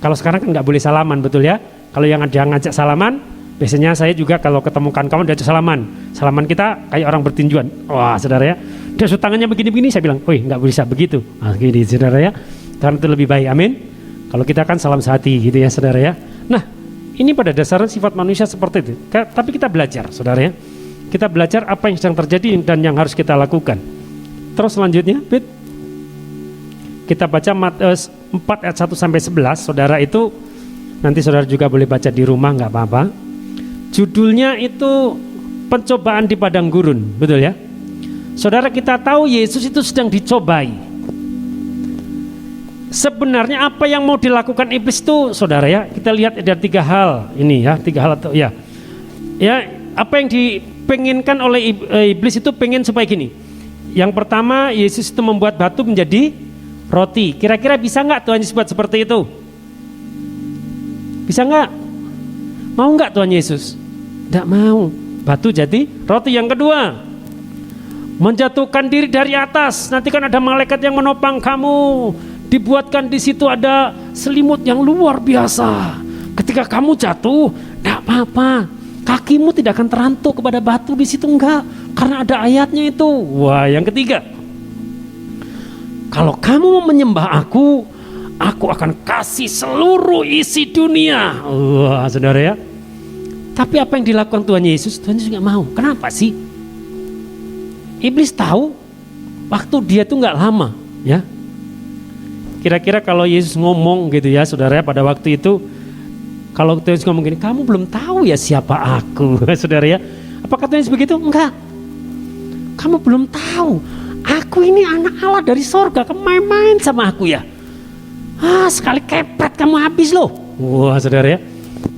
Speaker 6: Kalau sekarang kan nggak boleh salaman, betul ya? Kalau yang ada ngajak salaman, biasanya saya juga kalau ketemu kawan-kawan diajak salaman. Salaman kita kayak orang bertinjuan. Wah, saudara ya. Dia tangannya begini-begini, saya bilang, woi, nggak bisa begitu. Nah, gini, saudara ya. Karena itu lebih baik, amin. Kalau kita kan salam sehati, gitu ya, saudara ya. Nah, ini pada dasarnya sifat manusia seperti itu. Tapi kita belajar, saudara ya. Kita belajar apa yang sedang terjadi dan yang harus kita lakukan. Terus selanjutnya, kita baca Matius 4 ayat 1 sampai 11, saudara itu nanti saudara juga boleh baca di rumah, nggak apa-apa. Judulnya itu pencobaan di padang gurun, betul ya? Saudara, kita tahu Yesus itu sedang dicobai. Sebenarnya apa yang mau dilakukan iblis itu, saudara ya, kita lihat ada 3 hal ini ya, 3 hal atau ya. Ya, apa yang dipenginkan oleh iblis itu pengen supaya gini. Yang pertama, Yesus itu membuat batu menjadi roti. Kira-kira bisa nggak Tuhan Yesus buat seperti itu? Bisa nggak? Mau nggak Tuhan Yesus? Tidak mau. Batu jadi roti. Yang kedua, menjatuhkan diri dari atas. Nanti kan ada malaikat yang menopang kamu. Dibuatkan di situ ada selimut yang luar biasa. Ketika kamu jatuh, tidak apa-apa. Kakimu tidak akan terantuk kepada batu di situ, enggak. Karena ada ayatnya itu. Wah, yang ketiga, kalau kamu menyembah aku akan kasih seluruh isi dunia. Wah, saudara ya. Tapi apa yang dilakukan Tuhan Yesus? Tuhan Yesus nggak mau. Kenapa sih? Iblis tahu waktu dia tuh nggak lama, ya. Kira-kira kalau Yesus ngomong gitu ya, saudara ya, pada waktu itu, kalau Tuhan Yesus ngomong gini, kamu belum tahu ya siapa aku, saudara ya. Apakah Tuhan Yesus begitu? Enggak. Kamu belum tahu. Aku ini anak Allah dari sorga, kamu main-main sama aku ya. Sekali kepret kamu habis loh. Wah, saudara ya.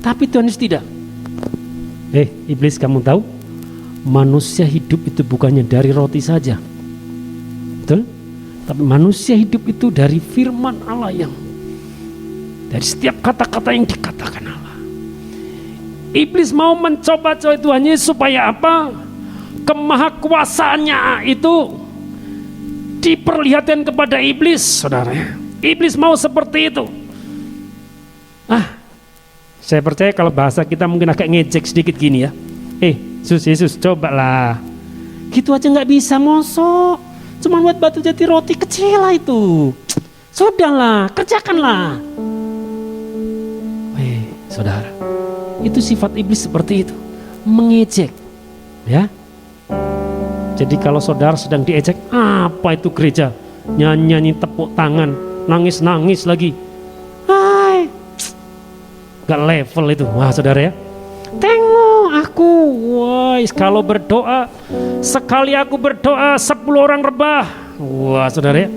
Speaker 6: Tapi Tuhan Yesus tidak. Iblis, kamu tahu? Manusia hidup itu bukannya dari roti saja. Betul? Tapi manusia hidup itu dari firman Allah, yang dari setiap kata-kata yang dikatakan Allah. Iblis mau mencoba-coba Tuhan Yesus supaya apa? Kemahakuasaannya itu diperlihatkan kepada iblis, saudara. Iblis mau seperti itu. Saya percaya kalau bahasa kita mungkin agak ngejek sedikit gini ya. Yesus, cobalah. Gitu aja nggak bisa, mosok. Cuma buat batu jadi roti kecil lah itu. Sudahlah, kerjakanlah. Saudara, itu sifat iblis seperti itu, mengejek, ya. Jadi kalau saudara sedang diejek, apa itu gereja? Nyanyi tepuk tangan, nangis lagi. Gak level itu. Wah, saudara ya. Tengok, guys, kalau berdoa, sekali aku berdoa 10 orang rebah. Wah saudara ya,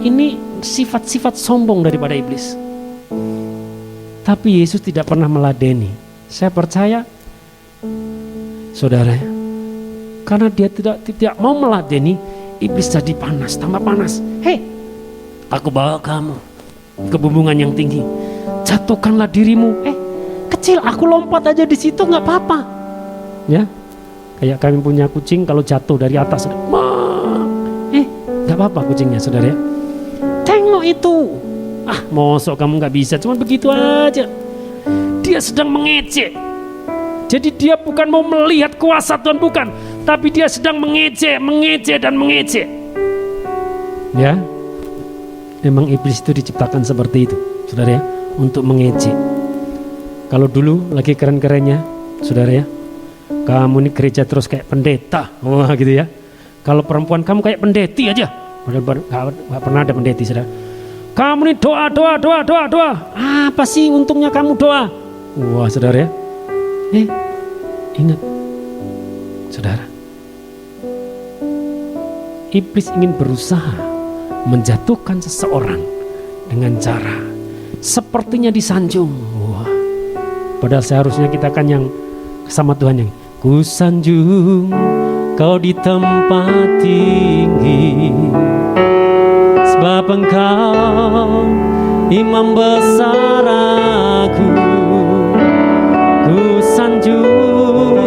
Speaker 6: ini sifat-sifat sombong daripada iblis. Tapi Yesus tidak pernah meladeni. Saya percaya saudara ya, karena dia tidak mau meladeni, iblis jadi panas, tambah panas. Hei, aku bawa kamu ke bumbungan yang tinggi, jatuhkanlah dirimu. Kecil, aku lompat aja di situ nggak apa-apa. Ya, kayak kami punya kucing kalau jatuh dari atas, nggak apa-apa kucingnya saudara ya. Tengok itu, mosok kamu nggak bisa, cuma begitu aja. Dia sedang mengejek. Jadi dia bukan mau melihat kuasa Tuhan, bukan, tapi dia sedang mengejek dan mengejek. Ya, memang iblis itu diciptakan seperti itu, saudara ya, untuk mengejek. Kalau dulu lagi keren-kerennya, saudara ya, kamu ini gereja terus kayak pendeta, wah gitu ya. Kalau perempuan kamu kayak pendeti aja, nggak pernah ada pendeti, saudara. Kamu ini doa. Apa sih untungnya kamu doa? Wah saudara ya. Ingat, saudara, iblis ingin berusaha menjatuhkan seseorang dengan cara sepertinya disanjung. Wah, padahal seharusnya kita kan yang sama Tuhan yang ku sanjung kau di tempat tinggi, sebab engkau imam besar aku. Ku sanjung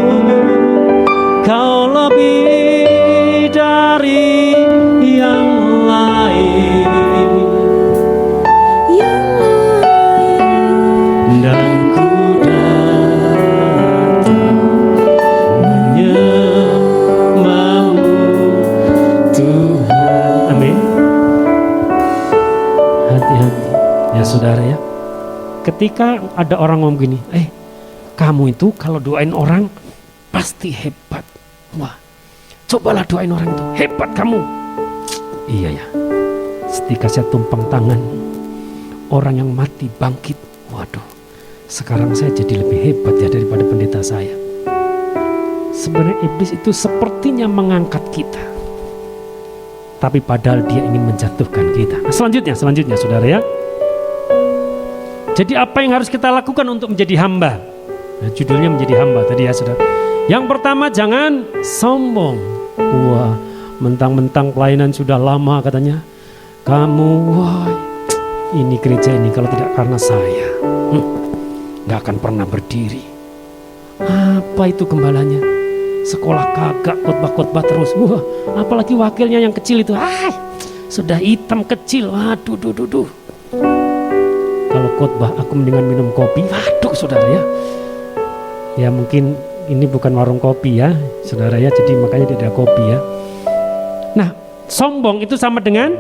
Speaker 6: kau lebih dari yang lain, dan ku datang menyembahmu Tuhan. Amin. Hati-hati ya saudara ya, ketika ada orang ngomong gini, kamu itu kalau doain orang pasti hebat. Wah, cobalah doain orang itu, hebat kamu. Iya ya, ketika saya tumpang tangan, orang yang mati bangkit. Waduh, sekarang saya jadi lebih hebat ya daripada pendeta saya. Sebenarnya iblis itu sepertinya mengangkat kita, tapi padahal dia ingin menjatuhkan kita. Nah, selanjutnya saudara ya. Jadi apa yang harus kita lakukan untuk menjadi hamba? Nah, judulnya menjadi hamba tadi ya saudara. Yang pertama, jangan sombong. Wah, mentang-mentang pelayanan sudah lama katanya, kamu, wah ini gereja ini kalau tidak karena saya gak akan pernah berdiri. Apa itu gembalanya? Sekolah kagak, khotbah terus. Wah, apalagi wakilnya yang kecil itu, sudah hitam kecil. Waduh, kalau khotbah aku mendingan minum kopi. Waduh saudara ya. Ya mungkin ini bukan warung kopi ya saudara ya, jadi makanya tidak ada kopi ya. Nah, sombong itu sama dengan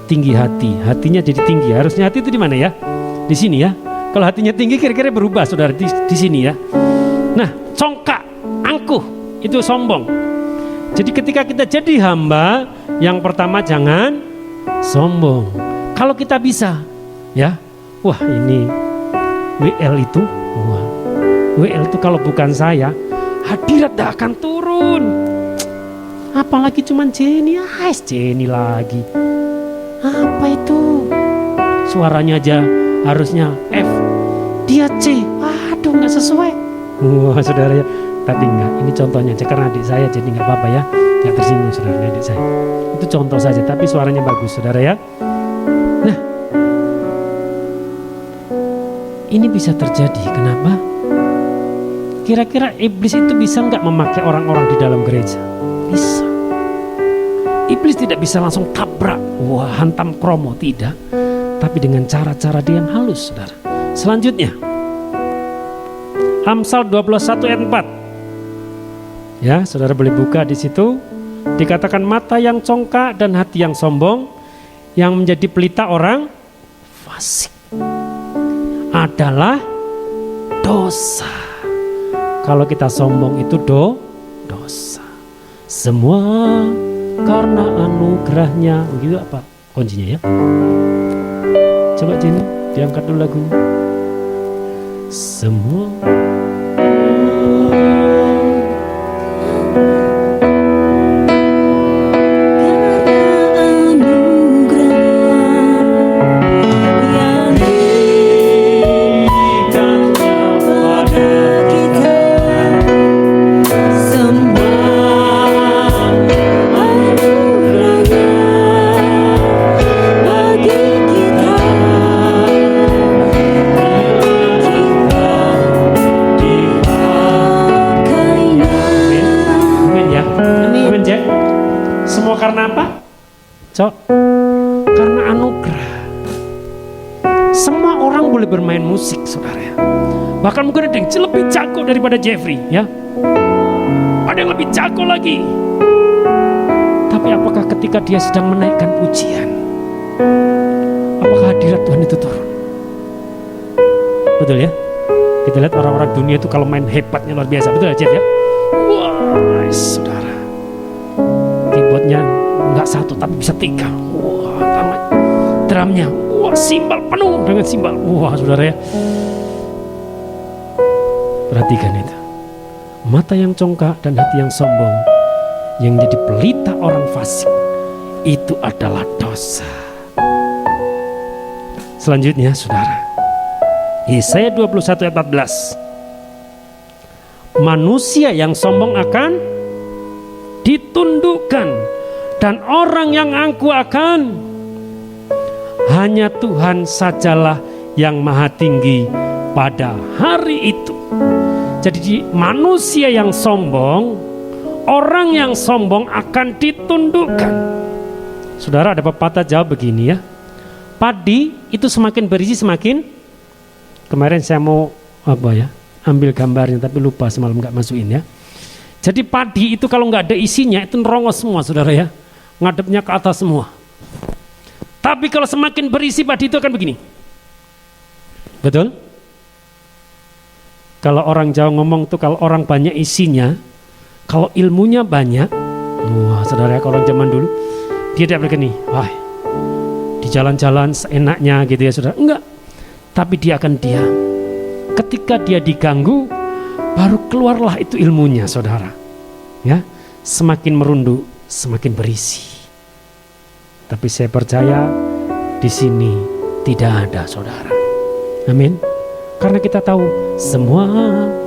Speaker 6: tinggi hati. Hatinya jadi tinggi. Harusnya hati itu di mana ya? Di sini ya. Kalau hatinya tinggi kira-kira berubah saudara di sini ya. Nah, congkak, angkuh itu sombong. Jadi ketika kita jadi hamba, yang pertama jangan sombong. Kalau kita bisa ya, wah ini WL itu, WL itu kalau bukan saya, hadirat tak akan turun. Apalagi cuman Jenny, Jenny lagi. Apa itu? Suaranya aja harusnya F, dia C. Aduh, nggak sesuai. Wah saudara ya, tapi enggak. Ini contohnya aja karena adik saya, jadi nggak apa-apa ya. Nggak tersinggung saudara, adik saya. Itu contoh saja, tapi suaranya bagus saudara ya. Nah, ini bisa terjadi. Kenapa? Kira-kira iblis itu bisa nggak memakai orang-orang di dalam gereja? Bisa. Iblis tidak bisa langsung tabrak, wah hantam kromo, tidak. Tapi dengan cara-cara dia yang halus, saudara. Selanjutnya, Amsal 21 ayat 4. Ya, saudara boleh buka di situ. Dikatakan mata yang congkak dan hati yang sombong, yang menjadi pelita orang fasik adalah dosa. Kalau kita sombong itu dosa. Semua karena anugerahnya. Begitu apa kuncinya ya? Coba Jenny, diangkat dulu lagunya. Semua Semua karena apa? Cok, karena anugerah. Semua orang boleh bermain musik, saudara ya. Bahkan mungkin ada yang lebih jago daripada Jeffrey, ya. Ada yang lebih jago lagi. Tapi apakah ketika dia sedang menaikkan pujian, apakah hadirat Tuhan itu turun? Betul ya? Kita lihat orang-orang dunia itu kalau main hebatnya luar biasa, betul ya Jeff ya? Wah, saudara, keyboardnya nggak satu tapi bisa 3. Wah, tangan drumnya, wah, simbal penuh dengan simbal. Wah, saudara ya, perhatikan itu. Mata yang congkak dan hati yang sombong, yang jadi pelita orang fasik, itu adalah dosa. Selanjutnya, saudara, Yesaya 21 ayat 14. Manusia yang sombong akan ditundukkan, dan orang yang angkuh akan. Hanya Tuhan sajalah yang maha tinggi pada hari itu. Jadi manusia yang sombong, orang yang sombong akan ditundukkan. Saudara, ada pepatah Jawa begini ya. Padi itu semakin berisi semakin. Kemarin saya mau ambil gambarnya tapi lupa semalam nggak masukin ya. Jadi padi itu kalau nggak ada isinya itu nerongos semua, saudara ya, ngadepnya ke atas semua. Tapi kalau semakin berisi padi itu akan begini. Betul? Kalau orang Jawa ngomong tuh kalau orang banyak isinya, kalau ilmunya banyak, wah saudara ya, kalau orang zaman dulu dia tidak begini, wah di jalan-jalan seenaknya gitu ya saudara, enggak. Tapi dia akan diam. Ketika dia diganggu, baru keluarlah itu ilmunya, saudara. Ya, semakin merunduk, semakin berisi. Tapi saya percaya di sini tidak ada, saudara. Amin. Karena kita tahu semua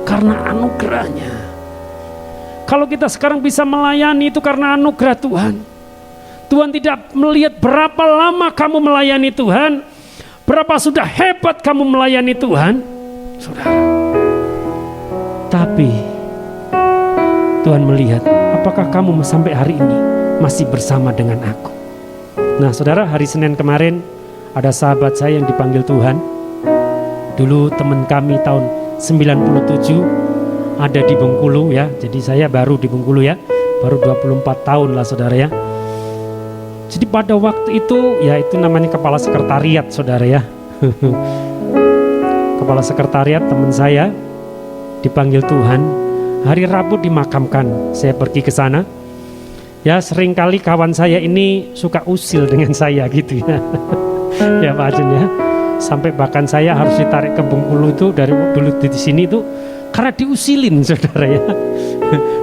Speaker 6: karena anugerahnya. Kalau kita sekarang bisa melayani itu karena anugerah Tuhan. Tuhan tidak melihat berapa lama kamu melayani Tuhan, berapa sudah hebat kamu melayani Tuhan, saudara. Tapi Tuhan melihat apakah kamu sampai hari ini masih bersama dengan aku. Nah saudara, hari Senin kemarin ada sahabat saya yang dipanggil Tuhan. Dulu teman kami tahun 97 ada di Bengkulu ya. Jadi saya baru di Bengkulu ya, baru 24 tahun lah saudara ya. Jadi pada waktu itu ya itu namanya kepala sekretariat saudara ya. Kepala sekretariat teman saya dipanggil Tuhan. Hari Rabu dimakamkan. Saya pergi ke sana. Ya seringkali kawan saya ini suka usil dengan saya gitu ya. Ya Pak Ajun ya. Sampai bahkan saya harus ditarik ke Bengkulu itu dari dulu di sini itu karena diusilin saudara ya.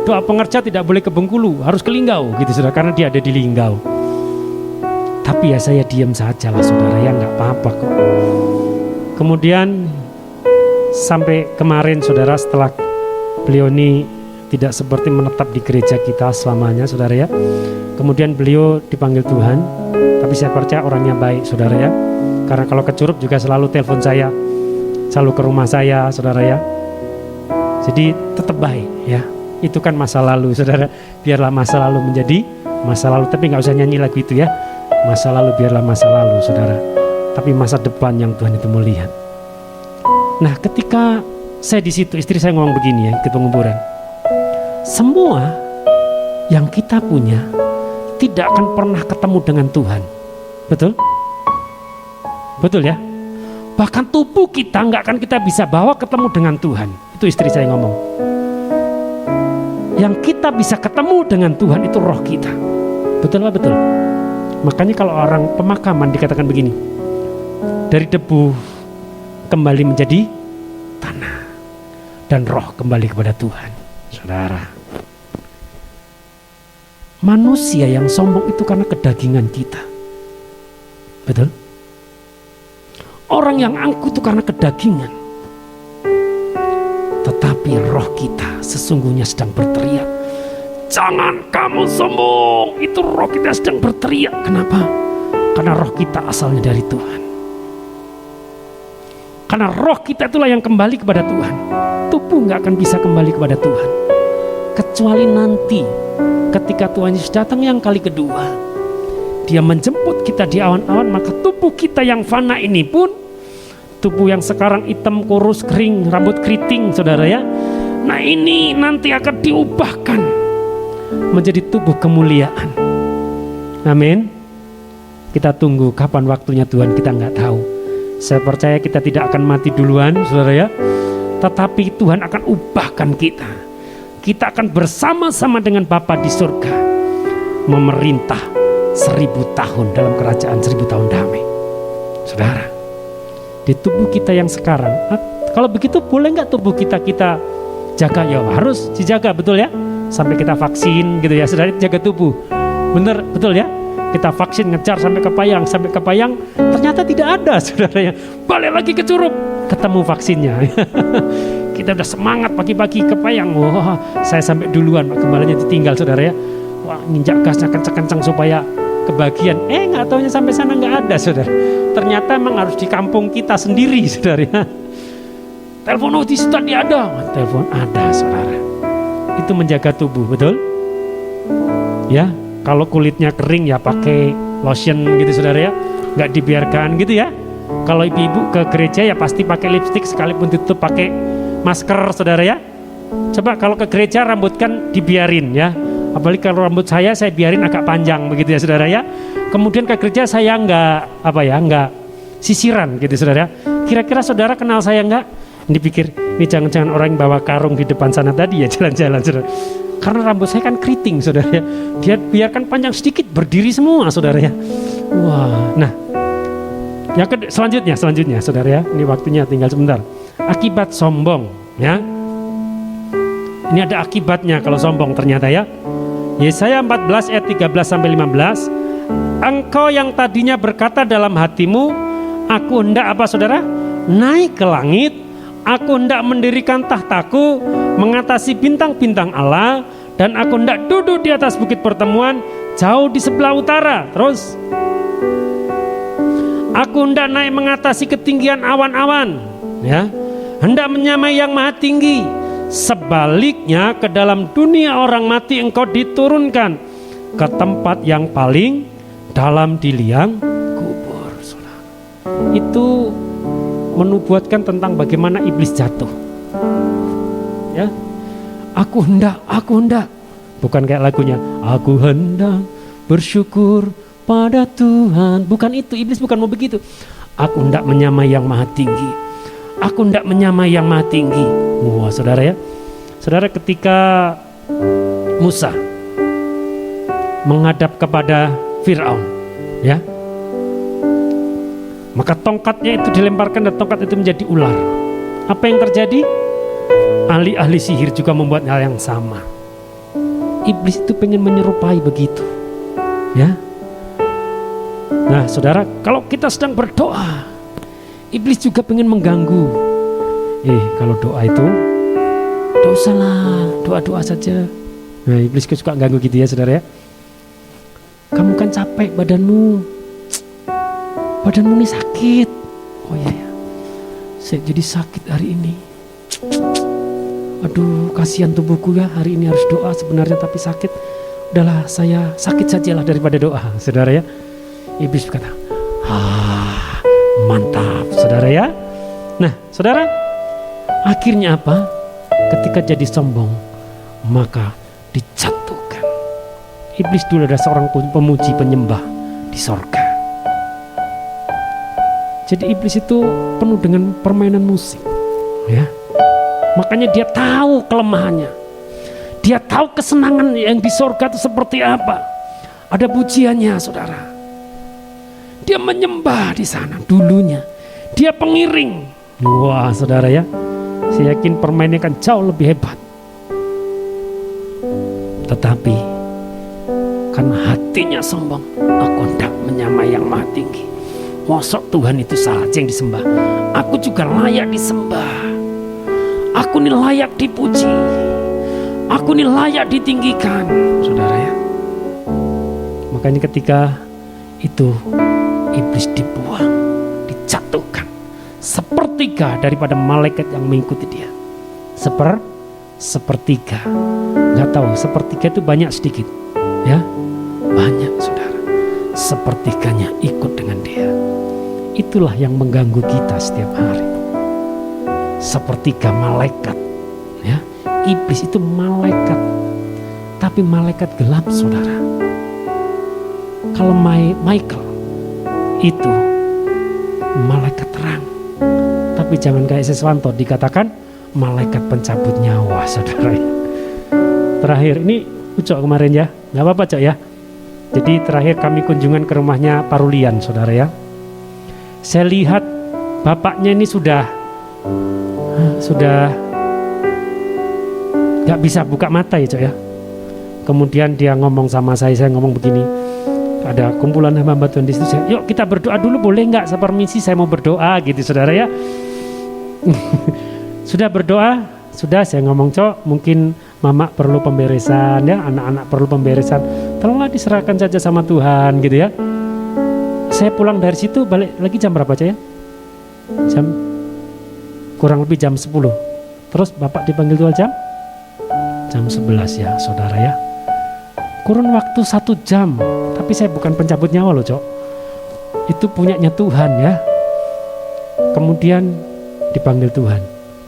Speaker 6: Doa pengerja tidak boleh ke Bengkulu, harus ke Linggau gitu saudara, karena dia ada di Linggau. Tapi ya saya diam saja lah saudara ya, nggak apa-apa kok. Kemudian sampai kemarin saudara, setelah beliau ini tidak seperti menetap di gereja kita selamanya saudara ya. Kemudian beliau dipanggil Tuhan, tapi saya percaya orangnya baik saudara ya. Karena kalau ke Curup juga selalu telepon saya, selalu ke rumah saya saudara ya. Jadi tetap baik ya. Itu kan masa lalu saudara. Biarlah masa lalu menjadi masa lalu. Tapi nggak usah nyanyi lagu itu ya. Masa lalu biarlah masa lalu saudara. Tapi masa depan yang Tuhan itu mau lihat. Nah ketika saya di situ, istri saya ngomong begini ya, ke penguburan. Semua yang kita punya tidak akan pernah ketemu dengan Tuhan. Betul? Betul ya? Bahkan tubuh kita nggak akan kita bisa bawa ketemu dengan Tuhan. Itu istri saya ngomong. Yang kita bisa ketemu dengan Tuhan itu roh kita. Betul lah betul. Makanya kalau orang pemakaman dikatakan begini, dari debu kembali menjadi tanah, dan roh kembali kepada Tuhan. Saudara, manusia yang sombong itu karena kedagingan kita. Betul? Orang yang angkuh itu karena kedagingan. Tetapi roh kita sesungguhnya sedang berteriak, jangan kamu sombong. Itu roh kita sedang berteriak. Kenapa? Karena roh kita asalnya dari Tuhan. Karena roh kita itulah yang kembali kepada Tuhan. Tubuh gak akan bisa kembali kepada Tuhan kecuali nanti ketika Tuhan Yesus datang yang kali kedua, Dia menjemput kita di awan-awan, maka tubuh kita yang fana ini pun, tubuh yang sekarang hitam, kurus, kering, rambut keriting, saudara ya, nah ini nanti akan diubahkan menjadi tubuh kemuliaan. Amin. Kita tunggu kapan waktunya Tuhan, kita nggak tahu. Saya percaya kita tidak akan mati duluan, saudara ya, tetapi Tuhan akan ubahkan kita. Kita akan bersama-sama dengan Bapa di surga, memerintah 1000 tahun dalam kerajaan 1000 tahun damai. Saudara, di tubuh kita yang sekarang, kalau begitu boleh nggak tubuh kita jaga? Ya harus dijaga, betul ya, sampai kita vaksin gitu ya, saudara, jaga tubuh, bener, betul ya. Kita vaksin, ngejar sampai ke Payang, ternyata tidak ada, saudara ya. Balik lagi ke Curup, ketemu vaksinnya. Kita udah semangat pagi-pagi ke Payang, wah saya sampai duluan, Pak Gembalanya ditinggal, saudara ya. Wah nginjak gasnya kencang-kencang supaya kebagian, nggak taunya sampai sana nggak ada, saudara. Ternyata emang harus di kampung kita sendiri, saudara ya. Telepon, di situ tadi ada, telepon ada, saudara. Itu menjaga tubuh, betul? Ya. Kalau kulitnya kering ya pakai lotion gitu, saudara ya, nggak dibiarkan gitu ya. Kalau ibu-ibu ke gereja ya pasti pakai lipstik, sekalipun tutup pakai masker, saudara ya. Coba kalau ke gereja rambut kan dibiarin ya, apalagi kalau rambut saya biarin agak panjang begitu ya, saudara ya. Kemudian ke gereja saya nggak sisiran gitu, saudara. Kira-kira saudara kenal saya nggak? Dipikir ini jangan-jangan orang yang bawa karung di depan sana tadi ya, jalan-jalan, saudara. Karena rambut saya kan keriting, saudara ya. Dia biarkan panjang sedikit, berdiri semua, saudara ya. Wah, nah, yang selanjutnya, saudara ya. Ini waktunya tinggal sebentar. Akibat sombong, ya. Ini ada akibatnya kalau sombong ternyata ya. Yesaya 14 ayat 13-15. Engkau yang tadinya berkata dalam hatimu, aku hendak apa, saudara? Naik ke langit. Aku hendak mendirikan tahtaku, mengatasi bintang-bintang Allah, dan aku hendak duduk di atas bukit pertemuan jauh di sebelah utara. Terus, aku hendak naik mengatasi ketinggian awan-awan, ya, hendak menyamai yang maha tinggi. Sebaliknya ke dalam dunia orang mati engkau diturunkan ke tempat yang paling dalam di liang kubur. Itu menubuatkan tentang bagaimana iblis jatuh. Ya, aku hendak, bukan kayak lagunya, aku hendak bersyukur pada Tuhan. Bukan itu, iblis bukan mau begitu. Aku hendak menyamai yang maha tinggi. Aku hendak menyamai yang maha tinggi. Wah, saudara ya, saudara, ketika Musa menghadap kepada Firaun, ya, maka tongkatnya itu dilemparkan dan tongkat itu menjadi ular. Apa yang terjadi? Ahli-ahli sihir juga membuat hal yang sama. Iblis itu pengen menyerupai begitu, ya. Nah, saudara, kalau kita sedang berdoa, iblis juga pengen mengganggu. Kalau doa itu, tidak usahlah, doa-doa saja. Nah, iblis suka ganggu gitu ya, saudara ya. Kamu kan capek badanmu ini sakit. Oh iya ya, saya jadi sakit hari ini. Aduh, kasihan tubuhku ya, hari ini harus doa sebenarnya tapi sakit. Udahlah, saya sakit sajalah daripada doa, saudara ya. Iblis berkata, mantap, saudara ya. Nah, saudara, akhirnya apa? Ketika jadi sombong, maka dijatuhkan. Iblis dulu ada seorang pemuji penyembah di sorga. Jadi iblis itu penuh dengan permainan musik, ya. Makanya dia tahu kelemahannya. Dia tahu kesenangan yang di sorga itu seperti apa. Ada pujiannya, saudara. Dia menyembah di sana dulunya. Dia pengiring. Wah, saudara ya, saya yakin permainnya kan jauh lebih hebat. Tetapi karena hatinya sombong, aku hendak menyamai yang maha tinggi. Mosok Tuhan itu saja yang disembah. Aku juga layak disembah. Aku ini layak dipuji. Aku ini layak ditinggikan, saudara ya. Makanya ketika itu iblis dibuang, dijatuhkan, sepertiga daripada malaikat yang mengikuti dia. Sepertiga. Nggak tahu, sepertiga itu banyak sedikit. Ya, banyak saudara. Sepertiganya ikut dengan dia. Itulah yang mengganggu kita setiap hari. Sepertiga malaikat. Ya, iblis itu malaikat, tapi malaikat gelap saudara. Kalau Michael itu malaikat terang, tapi jangan kayak Siswanto dikatakan malaikat pencabut nyawa saudara. Terakhir ini Ucok kemarin ya, nggak apa-apa Cok ya. Jadi terakhir kami kunjungan ke rumahnya Parulian saudara ya. Saya lihat bapaknya ini sudah nggak bisa buka mata ya Cok ya. Kemudian dia ngomong sama saya ngomong begini, ada kumpulan hamba Tuhan di situ. Yuk kita berdoa dulu boleh nggak? Saya permisi, saya mau berdoa gitu saudara ya. Sudah berdoa, sudah saya ngomong Cok, mungkin mama perlu pemberesan ya, anak-anak perlu pemberesan. Tolonglah diserahkan saja sama Tuhan gitu ya. Saya pulang dari situ balik lagi jam berapa Cok ya? Jam kurang lebih jam 10. Terus bapak dipanggil Tuhan jam 11 ya saudara ya. Kurun waktu 1 jam, tapi saya bukan pencabut nyawa loh Cok. Itu punyanya Tuhan ya. Kemudian dipanggil Tuhan.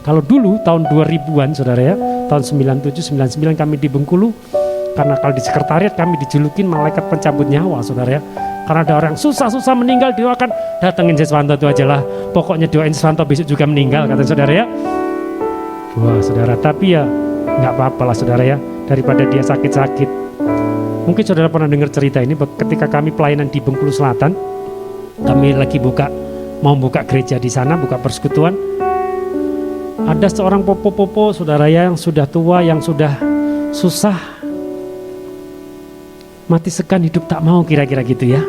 Speaker 6: Kalau dulu tahun 2000-an saudara ya, tahun 97, 99 kami di Bengkulu, karena kalau di sekretariat kami dijulukin malaikat pencabut nyawa saudara ya. Karena ada orang susah-susah meninggal, doakan, datengin Siswanto itu aja lah. Pokoknya doain Siswanto besok juga meninggal, kata saudara ya. Wah saudara, tapi ya nggak apa-apa lah saudara ya, daripada dia sakit-sakit. Mungkin saudara pernah dengar cerita ini ketika kami pelayanan di Bengkulu Selatan, kami lagi mau buka gereja di sana, buka persekutuan. Ada seorang popo-popo saudara ya, yang sudah tua, yang sudah susah, mati segan hidup tak mau kira-kira gitu ya.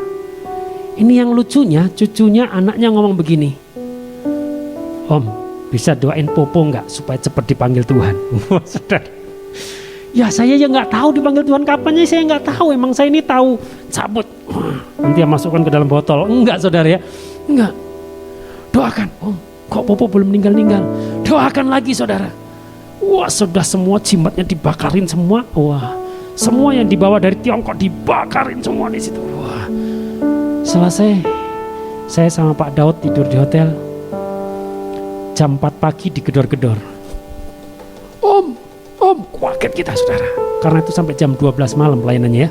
Speaker 6: Ini yang lucunya, cucunya anaknya ngomong begini, Om bisa doain popo nggak supaya cepat dipanggil Tuhan? Saudara, ya saya ya nggak tahu dipanggil Tuhan kapannya, saya nggak tahu. Emang saya ini tahu cabut, nanti yang masukkan ke dalam botol. Enggak saudara ya, enggak. Doakan, Om kok popo belum meninggal-ninggal. Doakan lagi saudara. Wah sudah semua jimatnya dibakarin semua. Wah semua yang dibawa dari Tiongkok dibakarin semua di situ. Wah selesai, saya sama Pak Daud tidur di hotel. Jam 4 pagi digedor-gedor. Om, kaget kita saudara. Karena itu sampai jam 12 malam pelayanannya ya.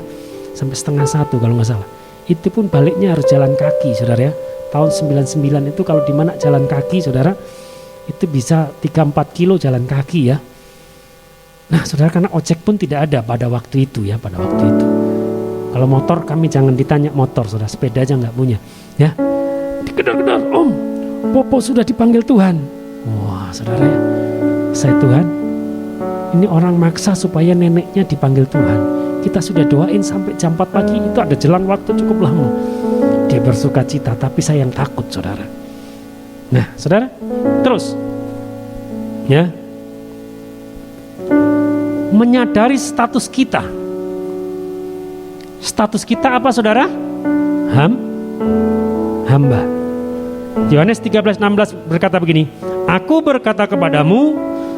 Speaker 6: Sampai 12:30 kalau nggak salah. Itu pun baliknya harus jalan kaki saudara ya. Tahun 99 itu kalau di mana jalan kaki saudara, itu bisa 3-4 kilo jalan kaki ya. Nah saudara, karena ojek pun tidak ada pada waktu itu ya, pada waktu itu. Kalau motor kami jangan ditanya motor saudara, sepeda aja nggak punya ya. Digedor-gedor, Om popo sudah dipanggil Tuhan. Wah saudara ya, saya Tuhan, ini orang maksa supaya neneknya dipanggil Tuhan. Kita sudah doain sampai jam 4 pagi, itu ada jalan waktu cukup lama. Dia bersuka cita, tapi saya yang takut saudara. Nah saudara, terus ya, menyadari status kita. Status kita apa saudara? Hamba. Yohanes 13:16 berkata begini, Aku berkata kepadamu,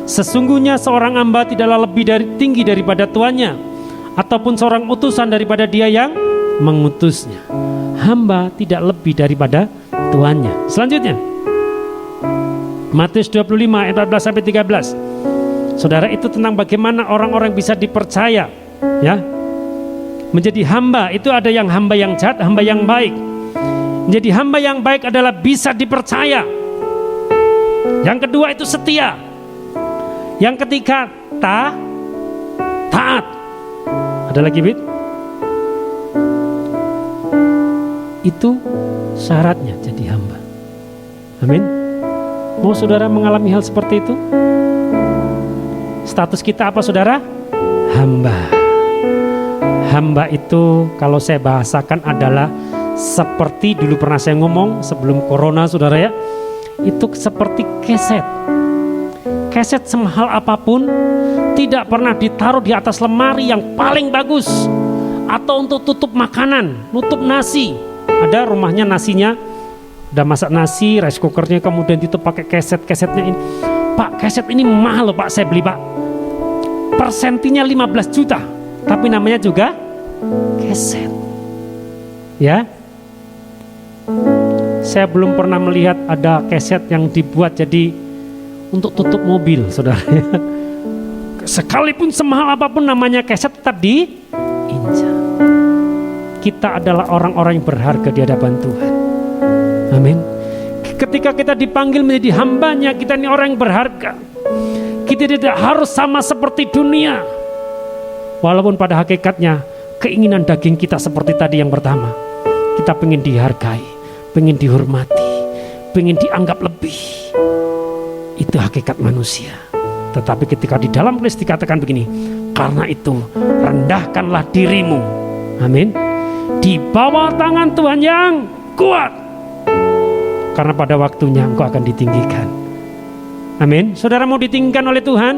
Speaker 6: sesungguhnya seorang hamba tidaklah lebih tinggi daripada tuannya, ataupun seorang utusan daripada dia yang mengutusnya. Hamba tidak lebih daripada tuannya. Selanjutnya Matius 25 ayat 14-13. Saudara, itu tentang bagaimana orang-orang bisa dipercaya ya. Menjadi hamba itu ada yang hamba yang jahat, hamba yang baik. Menjadi hamba yang baik adalah bisa dipercaya. Yang kedua itu setia. Yang ketiga taat. Ada lagi Bit? Itu syaratnya jadi hamba. Amin. Mau saudara mengalami hal seperti itu? Status kita apa saudara? Hamba. Hamba itu kalau saya bahasakan adalah seperti dulu pernah saya ngomong sebelum corona saudara ya. Itu seperti keset. Keset semahal apapun tidak pernah ditaruh di atas lemari yang paling bagus, atau untuk tutup makanan, nutup nasi. Ada rumahnya nasinya, udah masak nasi, rice cookernya kemudian ditutup pakai keset-kesetnya ini. Pak, keset ini mahal loh Pak, saya beli Pak. Persentinya 15 juta, tapi namanya juga keset. Ya, saya belum pernah melihat ada keset yang dibuat jadi untuk tutup mobil, saudara. Sekalipun semahal apapun namanya keset tetap diinjak. Kita adalah orang-orang yang berharga di hadapan Tuhan. Amin. Ketika kita dipanggil menjadi hambanya, kita ini orang yang berharga. Kita tidak harus sama seperti dunia. Walaupun pada hakikatnya keinginan daging kita seperti tadi yang pertama. Kita pengen dihargai, pengen dihormati, pengen dianggap lebih. Itu hakikat manusia. Tetapi ketika di dalam tulis dikatakan begini, karena itu rendahkanlah dirimu. Amin. Di bawah tangan Tuhan yang kuat. Karena pada waktunya engkau akan ditinggikan. Amin. Saudara mau ditinggikan oleh Tuhan?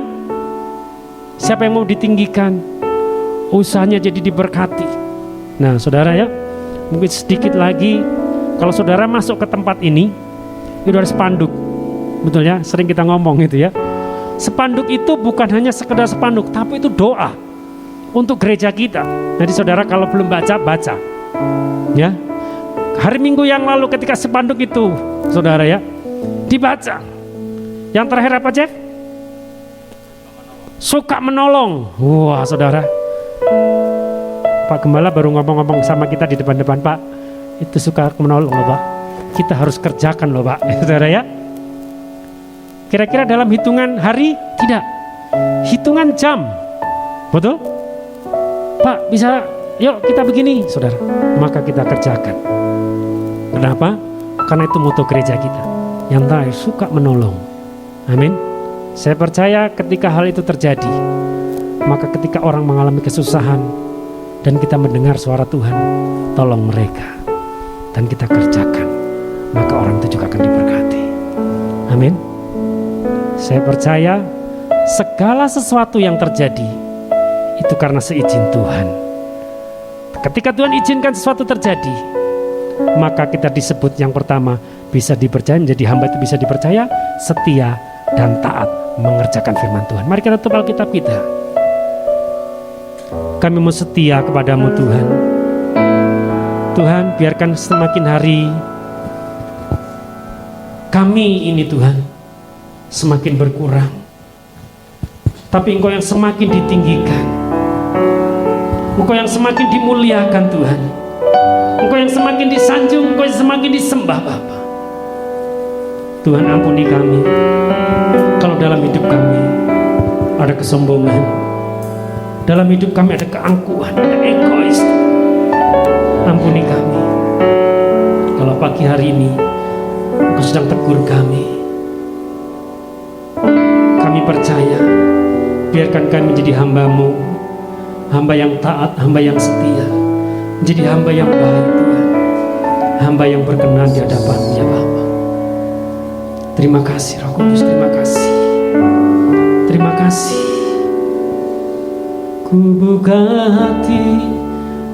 Speaker 6: Siapa yang mau ditinggikan? Usahanya jadi diberkati. Nah, saudara ya, mungkin sedikit lagi kalau saudara masuk ke tempat ini, itu ada spanduk. Betul ya, sering kita ngomong itu ya. Spanduk itu bukan hanya sekedar spanduk, tapi itu doa untuk gereja kita. Jadi saudara kalau belum baca, baca. Ya. Hari Minggu yang lalu ketika spanduk itu, saudara ya, dibaca. Yang terakhir apa, Jeff? Suka menolong. Wah, saudara. Pak Gembala baru ngomong-ngomong sama kita di depan-depan, Pak. Itu suka menolong loh, Pak. Kita harus kerjakan loh, Pak. Saudara ya. Kira-kira dalam hitungan hari? Tidak. Hitungan jam. Betul? Pak, bisa yuk kita begini, saudara. Maka kita kerjakan. Kenapa? Karena itu moto gereja kita. Yang terakhir, suka menolong. Amin. Saya percaya ketika hal itu terjadi, maka ketika orang mengalami kesusahan dan kita mendengar suara Tuhan, tolong mereka dan kita kerjakan, maka orang itu juga akan diberkati. Amin. Saya percaya segala sesuatu yang terjadi itu karena seizin Tuhan. Ketika Tuhan izinkan sesuatu terjadi, maka kita disebut yang pertama bisa dipercaya, menjadi hamba itu bisa dipercaya, setia dan taat mengerjakan firman Tuhan. Mari kita tutup Alkitab kita. Kami mau setia kepadamu Tuhan. Tuhan, biarkan semakin hari kami ini Tuhan semakin berkurang, tapi Engkau yang semakin ditinggikan, Engkau yang semakin dimuliakan Tuhan, Engkau yang semakin disanjung, Engkau yang semakin disembah Bapa. Tuhan, ampuni kami kalau dalam hidup kami ada kesombongan, dalam hidup kami ada keangkuhan, ada egois. Ampuni kami kalau pagi hari ini Engkau sedang tegur kami. Kami percaya, biarkan kami menjadi hamba-Mu, hamba yang taat, hamba yang setia, menjadi hamba yang baik Tuhan, hamba yang berkenan di hadapan-Mu ya Bapa. Terima kasih Roh Kudus, terima kasih, terima kasih. Ku buka hati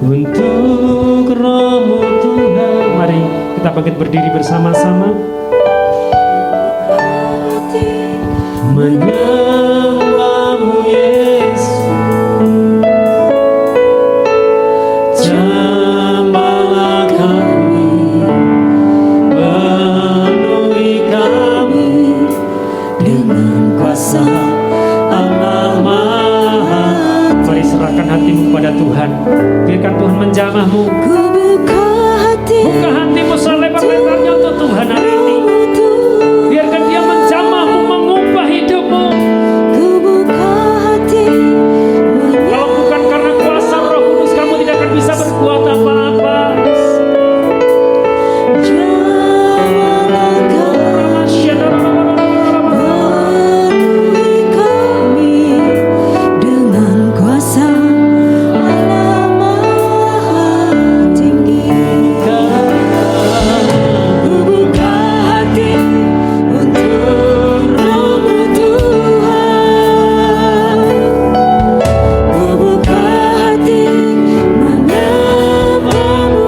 Speaker 6: untuk Roh-Mu Tuhan. Mari kita bangkit berdiri bersama-sama. Menyembah-Mu Yesus, jamahlah kami, penuhi kami dengan kuasa Allah Maha. Mari serahkan hatimu kepada Tuhan, biarkan Tuhan menjamah-Mu.
Speaker 5: Ku buka hati,
Speaker 6: Buka hatimu selebar-lebarnya untuk Tuhan hari ini. Biarkan Dia menjamah-Mu, mengubah hidupmu.
Speaker 5: ku buka hati,
Speaker 6: Kalau bukan karena kuasa Roh Kudus, kamu tidak akan bisa berbuat apa-apa.
Speaker 5: jamahlah kami, penuhi kami dengan kuasa Allah Maha Tinggi. Ku buka hati untuk Roh-Mu Tuhan. Ku buka hati menyembah-Mu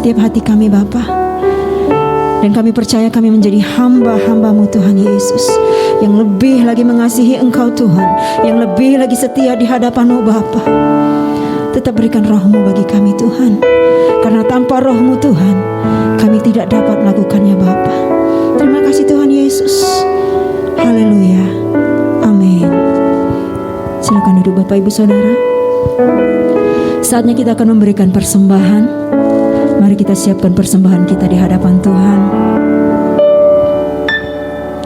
Speaker 5: setiap hati kami Bapa. Dan kami percaya kami menjadi hamba-hamba-Mu Tuhan Yesus, yang lebih lagi mengasihi Engkau Tuhan, yang lebih lagi setia di hadapan-Mu Bapa. Tetap berikan roh-Mu bagi kami Tuhan, karena tanpa roh-Mu Tuhan kami tidak dapat melakukannya Bapa. Terima kasih Tuhan Yesus. Haleluya. Amin. Silakan duduk Bapak Ibu Saudara. Saatnya kita akan memberikan persembahan. Mari kita siapkan persembahan kita di hadapan Tuhan.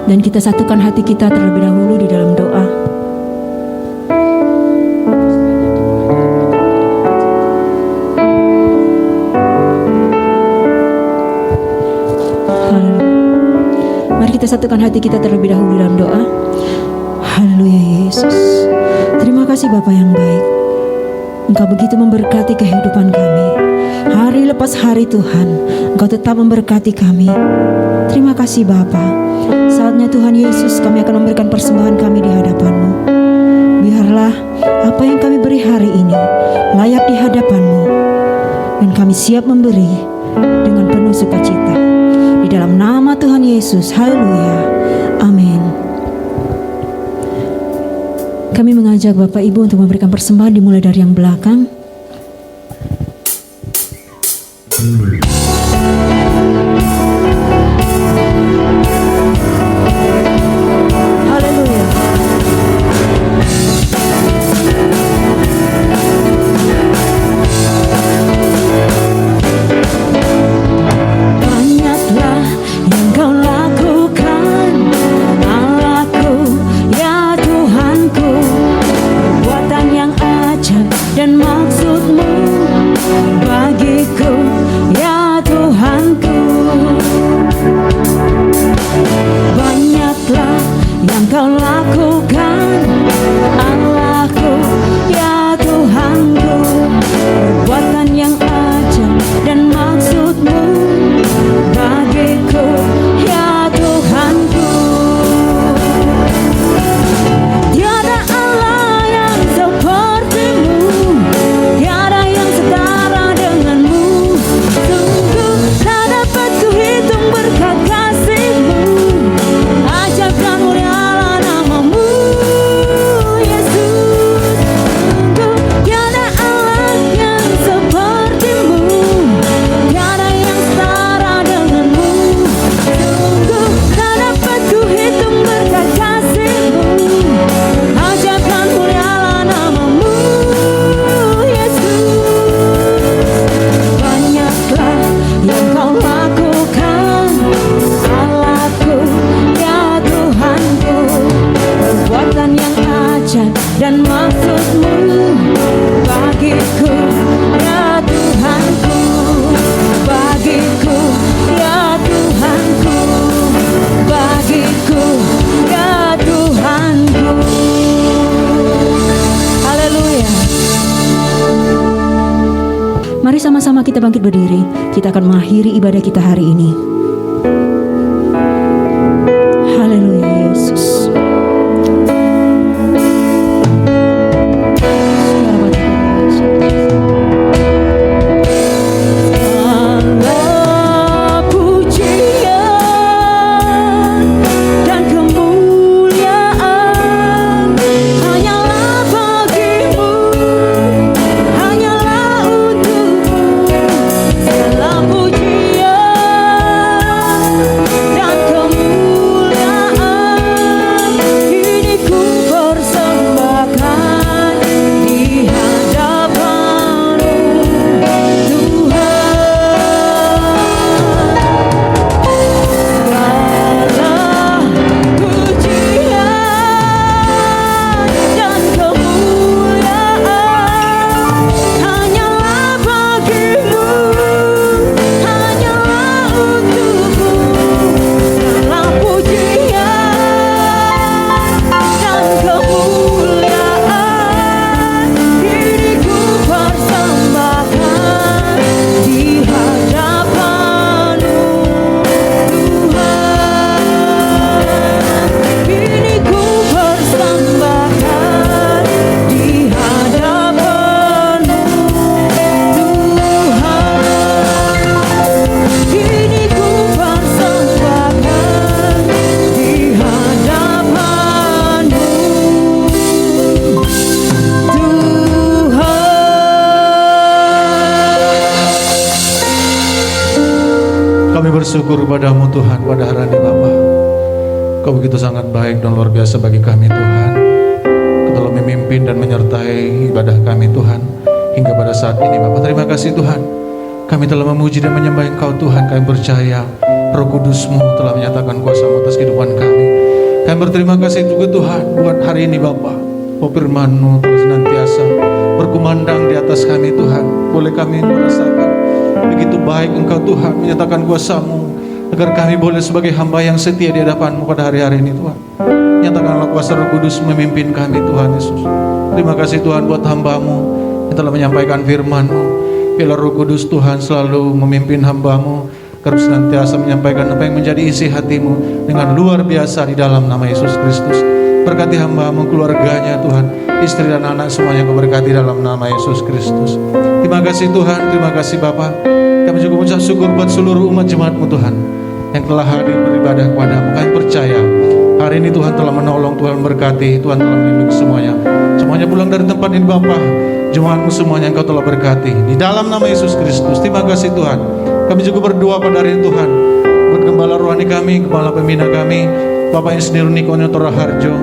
Speaker 5: Dan kita satukan hati kita terlebih dahulu di dalam doa. Mari kita satukan hati kita terlebih dahulu dalam doa. Haleluya Yesus. Terima kasih Bapa yang baik. Engkau begitu memberkati kehidupan kami. Hari lepas hari Tuhan, Engkau tetap memberkati kami. Terima kasih Bapa. Saatnya Tuhan Yesus kami akan memberikan persembahan kami di hadapan-Mu. Biarlah apa yang kami beri hari ini layak di hadapan-Mu, dan kami siap memberi dengan penuh sukacita. Di dalam nama Tuhan Yesus, haleluya, amin. Kami mengajak Bapak Ibu untuk memberikan persembahan dimulai dari yang belakang. Haleluya. Banyaklah yang Kau lakukan, Allahku, ya Tuhanku. Perbuatan yang ajaib dan maksud-Mu bagiku, ya Tuhanku. Banyaklah yang Kau lakukan, Allahku, ya Tuhanku. Perbuatan yang ajaib dan maksud-Mu bagiku, ya Tuhanku. Tiada Allah yang seperti-Mu, tiada yang setara dengan-Mu. Sungguh tak dapat kuhitung berkat kasih-Mu. Ajaib dan mulialah nama-Mu, Yesus. Sungguh tiada Allah yang seperti-Mu, tiada yang setara dengan-Mu. Sungguh tak dapat kuhitung berkat kasih-Mu. Ajaib dan mulialah nama-Mu, Yesus. Banyaklah yang Kau lakukan, Allahku, ya Tuhanku. Perbuatan yang ajaib dan maksud-Mu bagiku, ya Tuhanku. Bagiku, ya Tuhanku. Bagiku, ya Tuhanku. Haleluya. Mari sama-sama kita bangkit berdiri. Kita akan mengakhiri ibadah kita hari ini. Haleluya Yesus. Segala pujian dan kemuliaan hanyalah bagi-Mu, hanyalah untuk-Mu. Segala pujian
Speaker 7: Kami bersyukur kepadamu Tuhan pada hari ini Bapa. Kau begitu sangat baik dan luar biasa bagi kami Tuhan. Kau telah memimpin dan menyertai ibadah kami Tuhan hingga pada saat ini Bapa. Terima kasih Tuhan. Kami telah memuji dan menyembah Engkau Tuhan. Kami percaya Roh Kudus-Mu telah menyatakan kuasa atas kehidupan kami. Kami berterima kasih juga Tuhan buat hari ini Bapa. Oh firman-Mu telah senantiasa berkumandang di atas kami Tuhan. Boleh kami merasakan begitu baik Engkau Tuhan menyatakan kuasa-Mu, agar kami boleh sebagai hamba yang setia di hadapan-Mu pada hari-hari ini Tuhan. Nyatakanlah kuasa Roh Kudus memimpin kami Tuhan Yesus. Terima kasih Tuhan buat hamba-Mu yang telah menyampaikan firman-Mu. Biarlah Roh Kudus Tuhan selalu memimpin hamba-Mu, agar senantiasa menyampaikan apa yang menjadi isi hati-Mu dengan luar biasa di dalam nama Yesus Kristus. Berkati hamba-Mu, keluarganya Tuhan, istri dan anak semuanya Kau berkati dalam nama Yesus Kristus. Terima kasih Tuhan, terima kasih Bapa. Kami juga mengucap syukur buat seluruh umat jemaat-Mu Tuhan yang telah hadir beribadah kepada-Mu. Kami percaya hari ini Tuhan telah menolong, Tuhan berkati, Tuhan telah melindungi semuanya. Semuanya pulang dari tempat ini Bapa, jemaat-Mu semuanya Engkau telah berkati di dalam nama Yesus Kristus. Terima kasih Tuhan. Kami juga berdoa pada hari ini Tuhan buat gembala rohani kami, kepala pembina kami, Bapak Insinyur Niko Nyoto Raharjo,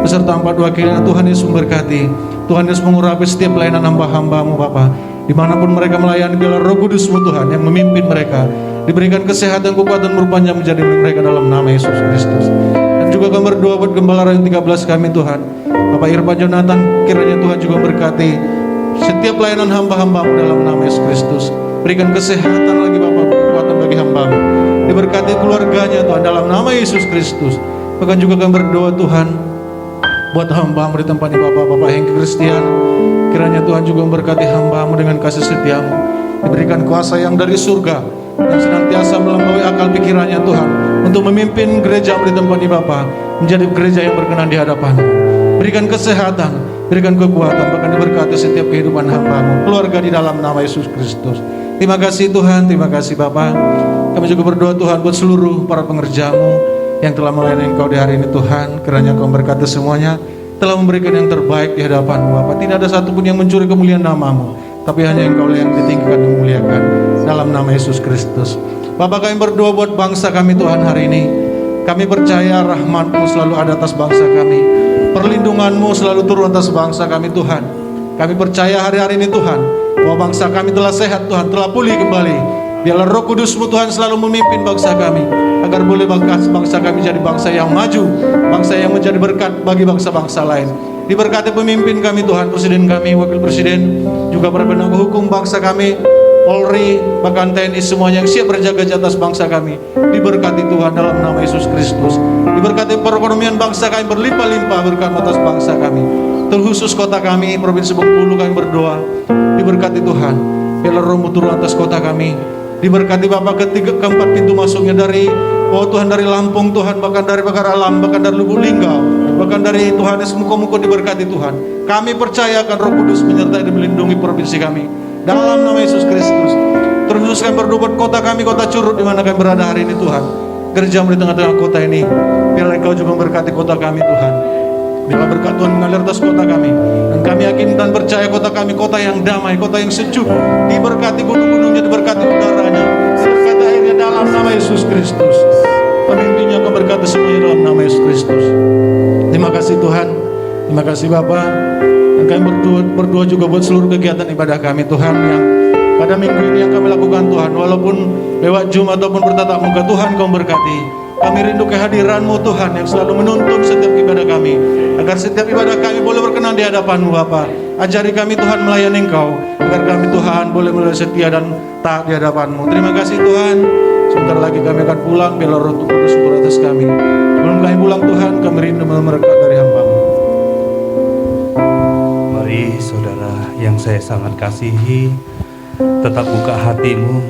Speaker 7: beserta 4 wakilnya. Tuhan Yesus memberkati, Tuhan Yesus mengurapi setiap pelayanan hamba-hamba-Mu Bapa. Dimanapun mereka melayani, biarlah Roh Kudus-Mu Tuhan yang memimpin mereka, diberikan kesehatan, kekuatan, merupanya menjadi milik mereka dalam nama Yesus Kristus. Dan juga kami berdoa buat gembala yang 13 kami Tuhan, Bapak Irfan Jonathan, kiranya Tuhan juga berkati setiap pelayanan hamba-hamba-Mu dalam nama Yesus Kristus. Berikan kesehatan lagi Bapak, kekuatan bagi hamba-Mu, diberkati keluarganya Tuhan dalam nama Yesus Kristus. Bahkan juga kami berdoa Tuhan buat hamba-Mu di tempat ini Bapak Hengki Kristian, kiranya Tuhan juga memberkati hamba-Mu dengan kasih setia-Mu, diberikan kuasa yang dari surga dan senantiasa melampaui akal pikirannya Tuhan untuk memimpin gereja di tempat ini Bapa menjadi gereja yang berkenan di hadapan-Mu. Berikan kesehatan, berikan kekuatan, bahkan diberkati setiap kehidupan hamba-Mu, keluarga di dalam nama Yesus Kristus. Terima kasih Tuhan, terima kasih Bapa. Kami juga berdoa Tuhan buat seluruh para pengerja-Mu yang telah melayani Engkau di hari ini Tuhan. Kiranya Kau berkati semuanya, telah memberikan yang terbaik di hadapan-Mu Bapa. Tidak ada satupun yang mencuri kemuliaan nama-Mu, tapi hanya Engkau yang ditinggikan dan memuliakan dalam nama Yesus Kristus. Bapak, kami berdoa buat bangsa kami Tuhan hari ini. Kami percaya rahmat-Mu selalu ada atas bangsa kami, perlindungan-Mu selalu turun atas bangsa kami Tuhan. Kami percaya hari-hari ini Tuhan, bahwa bangsa kami telah sehat Tuhan, telah pulih kembali. Biarlah Roh Kudus-Mu Tuhan selalu memimpin bangsa kami, agar boleh bangsa kami jadi bangsa yang maju, bangsa yang menjadi berkat bagi bangsa-bangsa lain. Diberkati pemimpin kami Tuhan, presiden kami, wakil presiden, juga para penegak hukum bangsa kami, Polri, bahkan TNI semuanya yang siap berjaga di atas bangsa kami. Diberkati Tuhan dalam nama Yesus Kristus. Diberkati perekonomian bangsa kami berlimpah-limpah berkat atas bangsa kami. Terkhusus kota kami, Provinsi Bengkulu, kami berdoa. Diberkati Tuhan. Biarlah Roh-Mu turun atas kota kami. Diberkati Bapak keempat pintu masuknya dari Tuhan, dari Lampung Tuhan, bahkan dari Pagar Alam, bahkan dari Lubuk Linggau, bahkan dari Tuhan Yesus, muka-muka diberkati Tuhan. Kami percaya akan Roh Kudus menyertai dan melindungi provinsi kami dalam nama Yesus Kristus. Terus kami berdoa buat kota kami, kota Curug di mana kami berada hari ini Tuhan. Gereja-Mu di tengah-tengah kota ini, biarlah Engkau juga memberkati kota kami Tuhan. Biarlah berkat Tuhan mengalir atas kota kami, dan kami yakin dan percaya kota kami kota yang damai, kota yang sejuk, diberkati gunung-gunungnya, diberkati udaranya, diberkati airnya dalam nama Yesus Kristus. Pemimpinnya Kau berkati semuanya dalam nama Yesus Kristus. Terima kasih Tuhan, terima kasih Bapa. Dan kami berdoa juga buat seluruh kegiatan ibadah kami Tuhan, yang pada minggu ini yang kami lakukan Tuhan, walaupun lewat Zoom ataupun bertatap muka Tuhan Kau berkati. Kami rindu kehadiran-Mu Tuhan yang selalu menuntun setiap ibadah kami, agar setiap ibadah kami boleh berkenan di hadapan-Mu Bapa. Ajari kami Tuhan melayani Engkau, agar kami Tuhan boleh mulai setia dan taat di hadapan-Mu. Terima kasih Tuhan. Sebentar lagi kami akan pulang, biarlah Roh Kudus turun atas kami. Sebelum kami pulang Tuhan, kami rindu berkat dari hamba-Mu.
Speaker 8: Mari saudara yang saya sangat kasihi, tetap buka hatimu,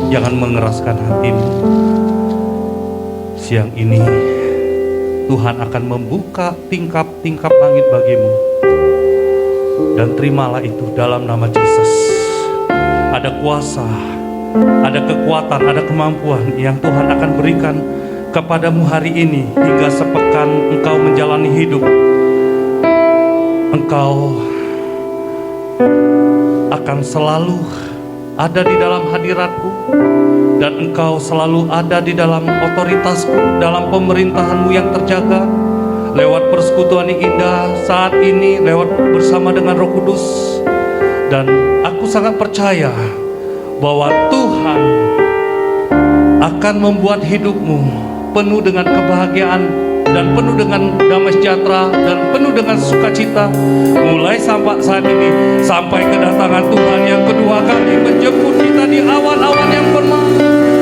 Speaker 8: jangan mengeraskan hatimu. Siang ini Tuhan akan membuka tingkap-tingkap langit bagimu, dan terimalah itu dalam nama Yesus. Ada kuasa, ada kekuatan, ada kemampuan yang Tuhan akan berikan kepadamu hari ini. Hingga sepekan engkau menjalani hidup, engkau akan selalu ada di dalam hadiratku, dan Engkau selalu ada di dalam otoritasku, dalam pemerintahan-Mu yang terjaga, lewat persekutuan yang indah saat ini, lewat bersama dengan Roh Kudus. Dan aku sangat percaya bahwa Tuhan akan membuat hidupmu penuh dengan kebahagiaan dan penuh dengan damai sejahtera dan penuh dengan sukacita, mulai sampai saat ini sampai kedatangan Tuhan yang kedua kali menjemput kita di awan-awan yang permai.